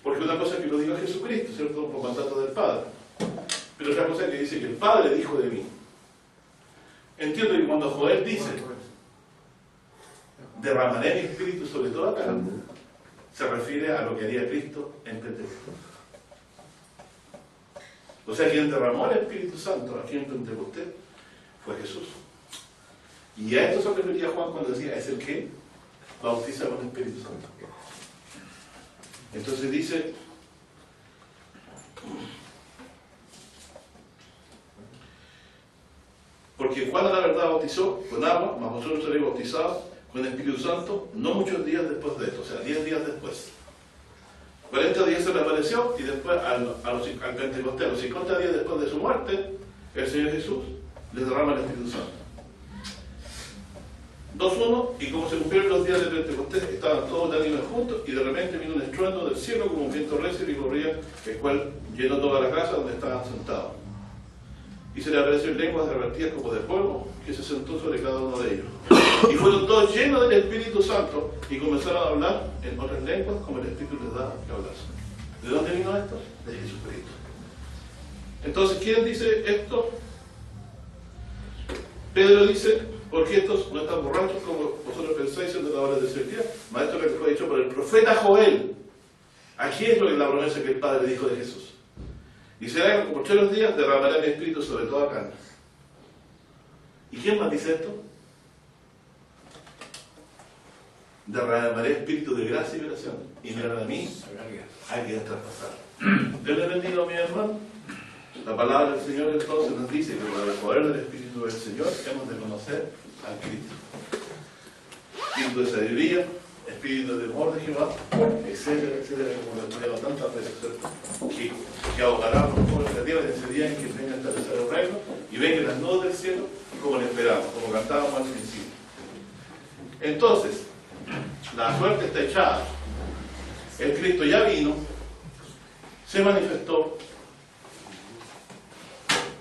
Porque una cosa es que lo diga Jesucristo, ¿cierto? Por mandato del Padre. Pero otra cosa es que dice que el Padre dijo de mí. Entiendo que cuando Joel dice: derramaré mi espíritu sobre toda carne, se refiere a lo que haría Cristo en Pentecostés. O sea, quien derramó el Espíritu Santo aquí en Pentecostés fue Jesús. Y a esto se refería Juan cuando decía: es el que bautiza con el Espíritu Santo. Entonces dice: porque Juan a la verdad bautizó con agua, mas vosotros seréis bautizados con el Espíritu Santo no muchos días después de esto, o sea, 10 días después. 40 días se le apareció, y después al Pentecostés, a los 50 días después de su muerte, el Señor Jesús les derrama el Espíritu Santo. 2:1, y como se cumplieron los días de Pentecostés, estaban todos unánimes juntos, y de repente vino un estruendo del cielo como un viento recio y corría, el cual llenó toda la casa donde estaban sentados. Y se le apareció en lenguas repartidas como de fuego, que se sentó sobre cada uno de ellos. Y fueron todos llenos del Espíritu Santo, y comenzaron a hablar en otras lenguas como el Espíritu les da que hablar. ¿De dónde vino esto? De Jesucristo. Entonces, ¿quién dice esto? Pedro dice: porque estos no están borrachos como vosotros pensáis en la hora de ese día. Maestro, que fue dicho por el profeta Joel. Aquí es lo que es la promesa que el Padre dijo de Jesús. Y será que por 3 días derramaré mi espíritu sobre toda carne. ¿Y quién más dice esto? derramaré espíritu de gracia y oración. Y miran a mí, hay que traspasar. Dios le bendiga, mi hermano. La palabra del Señor entonces nos dice que por el poder del Espíritu del Señor hemos de conocer al Cristo. Espíritu de sabiduría, espíritu de temor de Jehová, etcétera, etcétera, como lo he estudiado tantas veces, que ahogará los pobres de la tierra en ese día en que venga a establecer el reino y vengan las nubes del cielo, como lo esperamos, como cantábamos al principio. Entonces, la suerte está echada. El Cristo ya vino, se manifestó,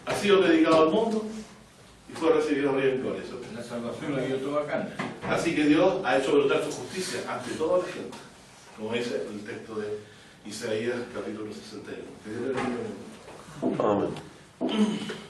ha sido predicado al mundo y fue recibido rey en gloria. La salvación la dio toda Cana. Así que Dios ha hecho brotar su justicia ante toda la gente, como dice el texto de Isaías capítulo 61. Que Dios le bendiga. Amén.